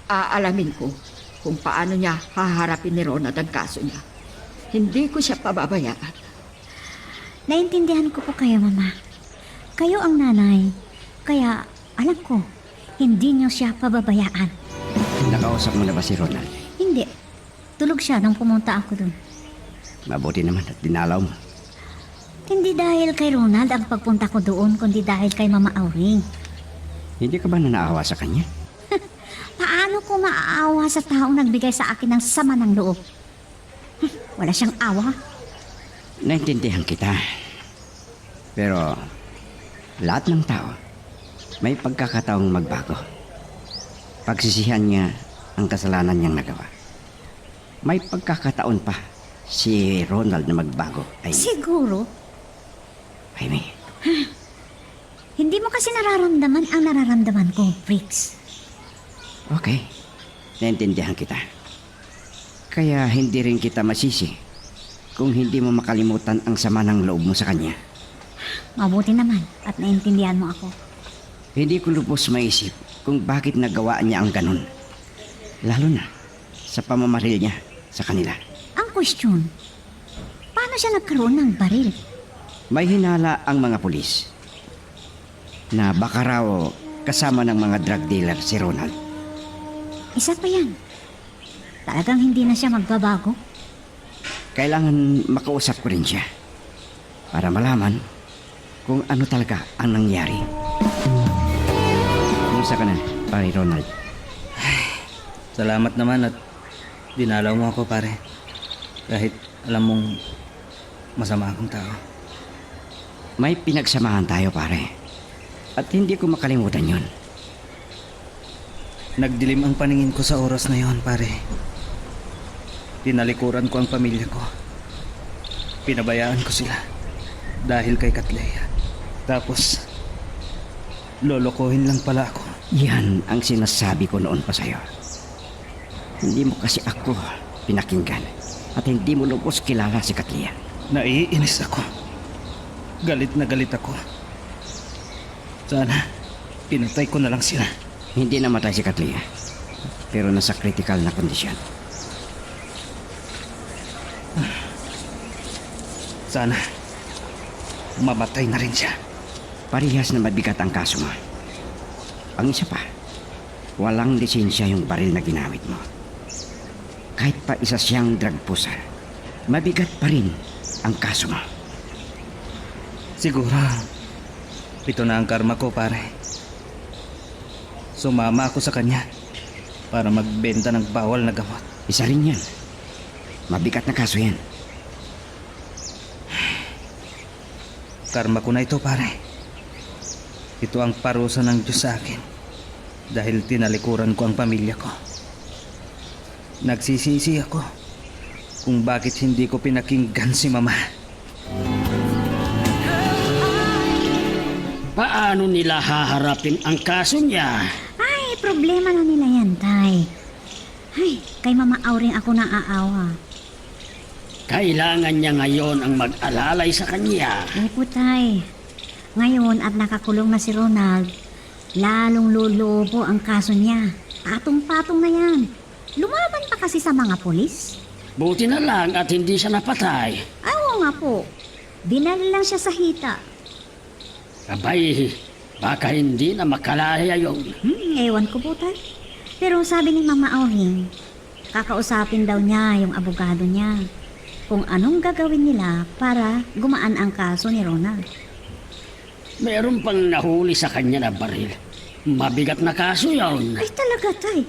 Aalamin ko kung paano niya haharapin ni Ronald ang kaso niya. Hindi ko siya pababayaan. Naintindihan ko po kayo, Mama. Kayo ang nanay. Kaya alam ko, hindi niyo siya pababayaan. Nakausap mo na ba si Ronald? Hindi. Tulog siya nung pumunta ako dun. Mabuti naman at dinalaw mo. Hindi dahil kay Ronald ang pagpunta ko doon, kundi dahil kay Mama Auring. Hindi ka ba nanaawa sa kanya? Paano ko maaawa sa taong nagbigay sa akin ng sama ng loob? Wala siyang awa. Naintindihan kita. Pero lahat ng tao may pagkakataong magbago. Pagsisihan niya ang kasalanan niyang nagawa. May pagkakataon pa si Ronald na magbago. Siguro, Jaime, hindi mo kasi nararamdaman ang nararamdaman ko, Briggs. okay. Naintindihan kita. Kaya hindi rin kita masisi kung hindi mo makalimutan ang sama ng loob mo sa kanya. Mabuti naman at naintindihan mo ako. Hindi ko lubos maisip kung bakit nagawa niya ang ganun. Lalo na sa pamamaril niya sa kanila. Ang question, paano siya nagkaroon ng baril? May hinala ang mga pulis na baka raw kasama ng mga drug dealer si Ronald. Isa pa yan. Talagang hindi na siya magbabago. Kailangan makausap ko rin siya para malaman kung ano talaga ang nangyari. Kumusta ka na, pare Ronald? Salamat naman at dinalaw mo ako, pare. Kahit alam mong masama akong tao. May pinagsamahan tayo, pare. At hindi ko makalimutan yon. Nagdilim ang paningin ko sa oras na yon, pare. Tinalikuran ko ang pamilya ko. Pinabayaan ko sila dahil kay Katlea. Tapos, lolokohin lang pala ako. Yan ang sinasabi ko noon pa sa'yo. Hindi mo kasi ako pinakinggan at hindi mo lubos kilala si Katlea. Naiinis ako. Galit na galit ako. Sana, pinatay ko na lang sila. Hindi namatay si Katlea, pero nasa critical na kondisyon. Sana, mamatay na rin siya. Parehas na mabigat ang kaso mo. Ang isa pa, walang lisensya yung baril na ginamit mo. Kahit pa isa siyang drug pusher, mabigat pa rin ang kaso mo. Siguro, ito na ang karma ko, pare. Sumama ako sa kanya para magbenta ng bawal na gamot. Isa rin yan. Mabigat na kaso yan. Karma ko na ito, pare. Ito ang parusa ng Diyos sa akin dahil tinalikuran ko ang pamilya ko. Nagsisisi ako kung bakit hindi ko pinakinggan si Mama. Paano nila haharapin ang kaso niya? Ay, problema na nila yan, Tay. Ay, kay Mama Auring ako naaawa. Kailangan niya ngayon ang mag-alalay sa kanya. Opo, Tay. Ngayon at nakakulong na si Ronald, lalong lulubo ang kaso niya. Patong-patong na yan. Lumaban pa kasi sa mga polis. Buti na lang at hindi siya napatay. Ay, oo nga po. Binali lang siya sa hita. Abay, baka hindi na makalaya yun. Ewan ko po, Tay. Pero sabi ni Mama Auring, kakausapin daw niya yung abogado niya kung anong gagawin nila para gumaan ang kaso ni Ronald. Meron pang nahuli sa kanya na baril. Mabigat na kaso yun. Ay, talaga, Tay.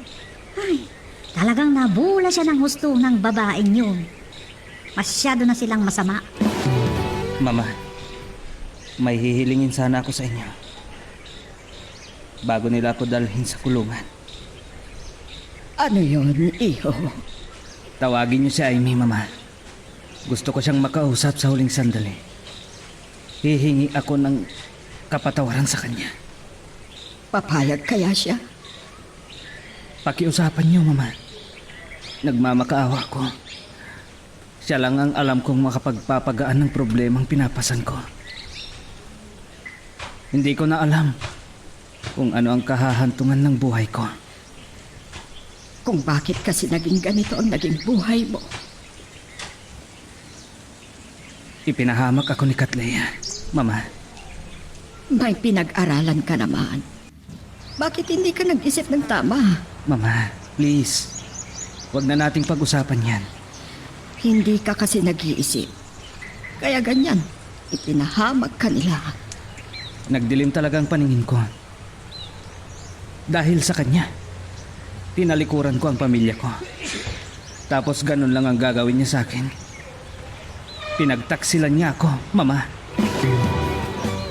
Ay, talagang nabula siya ng husto ng babaeng yun. Masyado na silang masama. Mama, may hihilingin sana ako sa inyo bago nila ako dalhin sa kulungan. Ano yun, iho? Tawagin niyo si Amy, Mama. Gusto ko siyang makausap sa huling sandali. Hihingi ako ng kapatawaran sa kanya. Papayag kaya siya? Pakiusapan niyo, Mama. Nagmamakaawa ko. Siya lang ang alam kong makapagpapagaan ng problemang pinapasan ko. Hindi ko na alam kung ano ang kahahantungan ng buhay ko. Kung bakit kasi naging ganito ang naging buhay mo. Ipinahamak ako ni Katlea, Mama. May pinag-aralan ka naman. Bakit hindi ka nag-isip ng tama? Mama, please. Huwag na nating pag-usapan yan. Hindi ka kasi nag-iisip. Kaya ganyan, ipinahamak ka nila. Nagdilim talaga ang paningin ko. Dahil sa kanya, tinalikuran ko ang pamilya ko. Tapos ganun lang ang gagawin niya sa akin. Pinagtaksilan niya ako, Mama.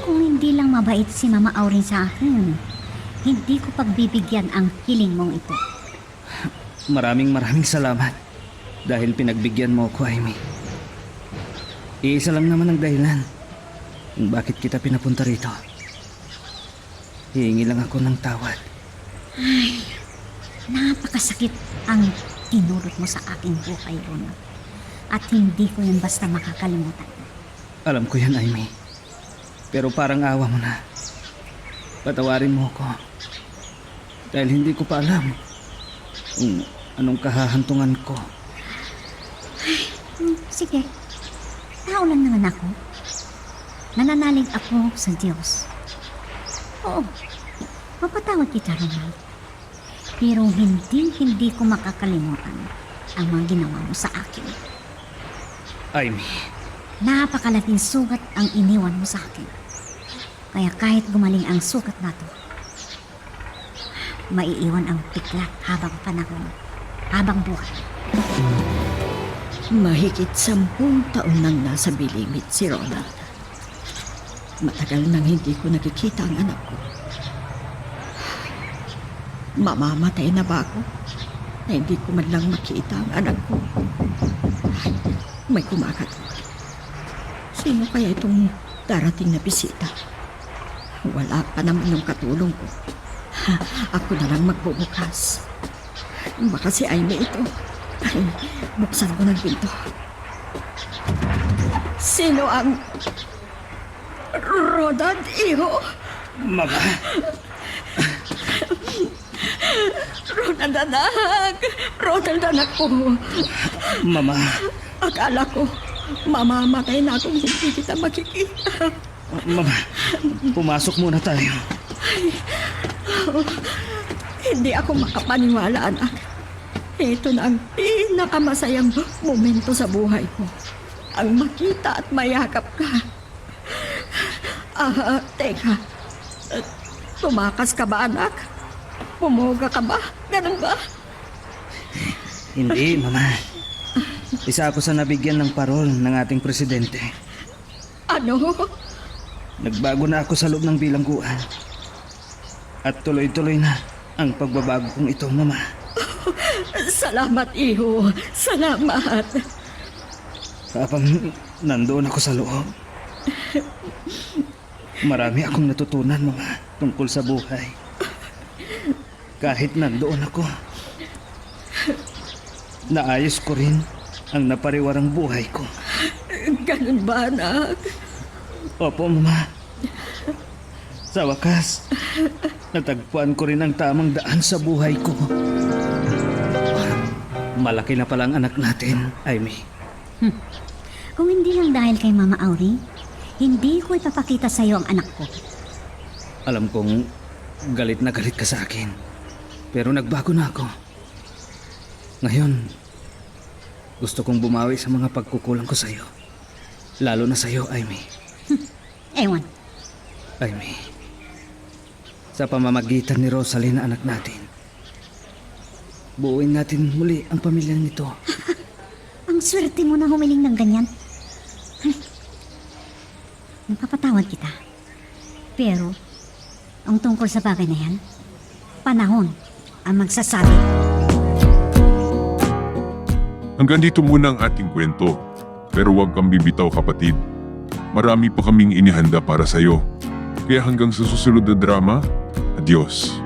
Kung hindi lang mabait si Mama Auring sa akin, hindi ko pagbibigyan ang hiling mong ito. Maraming salamat dahil pinagbigyan mo ako, Amy. Iisa lang naman ang dahilan kung bakit kita pinapunta rito. Hihingi lang ako ng tawad. Napakasakit ang tinulot mo sa aking buhay, Ronald. At hindi ko yan basta makakalimutan. Alam ko yan, Amy. Pero parang awa mo na. Patawarin mo ako. Dahil hindi ko pa alam kung anong kahahantungan ko. Sige, tao lang naman ako. Nananalig ako sa Diyos. Oo, mapatawad kita, Ronald. Pero hindi ko makakalimutan ang mga ginawa mo sa akin. Amy, Napakalaking sugat ang iniwan mo sa akin. Kaya kahit gumaling ang sugat na to, maiiwan ang piklat habang panahon, habang buhay. Mahigit 10 taon nang nasa bilimit si Ronald. Matagal nang hindi ko nakikita ang anak ko. Mamamatay na ba ako na hindi ko man lang makita ang anak ko? Ay, may kumakatok. Sino kaya itong darating na bisita? Wala pa naman yung katulong ko. Ako na lang magbubukas. Baka si Amy ito. Ay, buksan ko ng pinto. Sino ang... Ronald, iho? Mama. Ronald, anak! Ronald, anak ko! Mama. Akala ko, Mamamatay na kung hindi kita makikita. Mama, pumasok muna tayo. Hindi ako makapaniwala, anak. Ito na ang pinakamasayang momento sa buhay ko. Ang makita at mayakap ka. Teka. Tumakas ka ba, anak? Pumuga ka ba? Ganun ba? Hindi, Mama. Isa ako sa nabigyan ng parol ng ating presidente. Ano? Nagbago na ako sa loob ng bilangguan. At tuloy-tuloy na ang pagbabago kong ito, Mama. Salamat, iho. Salamat. Habang nandoon ako sa loob, marami akong natutunan, Mama, tungkol sa buhay. Kahit nandoon ako, naayos ko rin ang napariwarang buhay ko. Ganun ba, anak? Opo, Mama. Sa wakas, natagpuan ko rin ang tamang daan sa buhay ko. Malaki na palang anak natin, Amy. Kung hindi lang dahil kay Mama Auring, hindi ko ipapakita sa'yo ang anak ko. Alam kong galit na galit ka sa akin. Pero nagbago na ako. Ngayon, gusto kong bumawi sa mga pagkukulang ko sa'yo. Lalo na sa'yo, Amy. Ewan, Amy, sa pamamagitan ni Rosalie na anak natin, buuin natin muli ang pamilyang nito. ang swerte mo na humiling ng ganyan. Napapatawad kita. Pero, ang tungkol sa bagay na yan, panahon ang magsasabi. Hanggang dito muna ang ating kwento. Pero huwag kang bibitaw, kapatid. Marami pa kaming inihanda para sa'yo. Kaya hanggang sa susunod na drama, adios.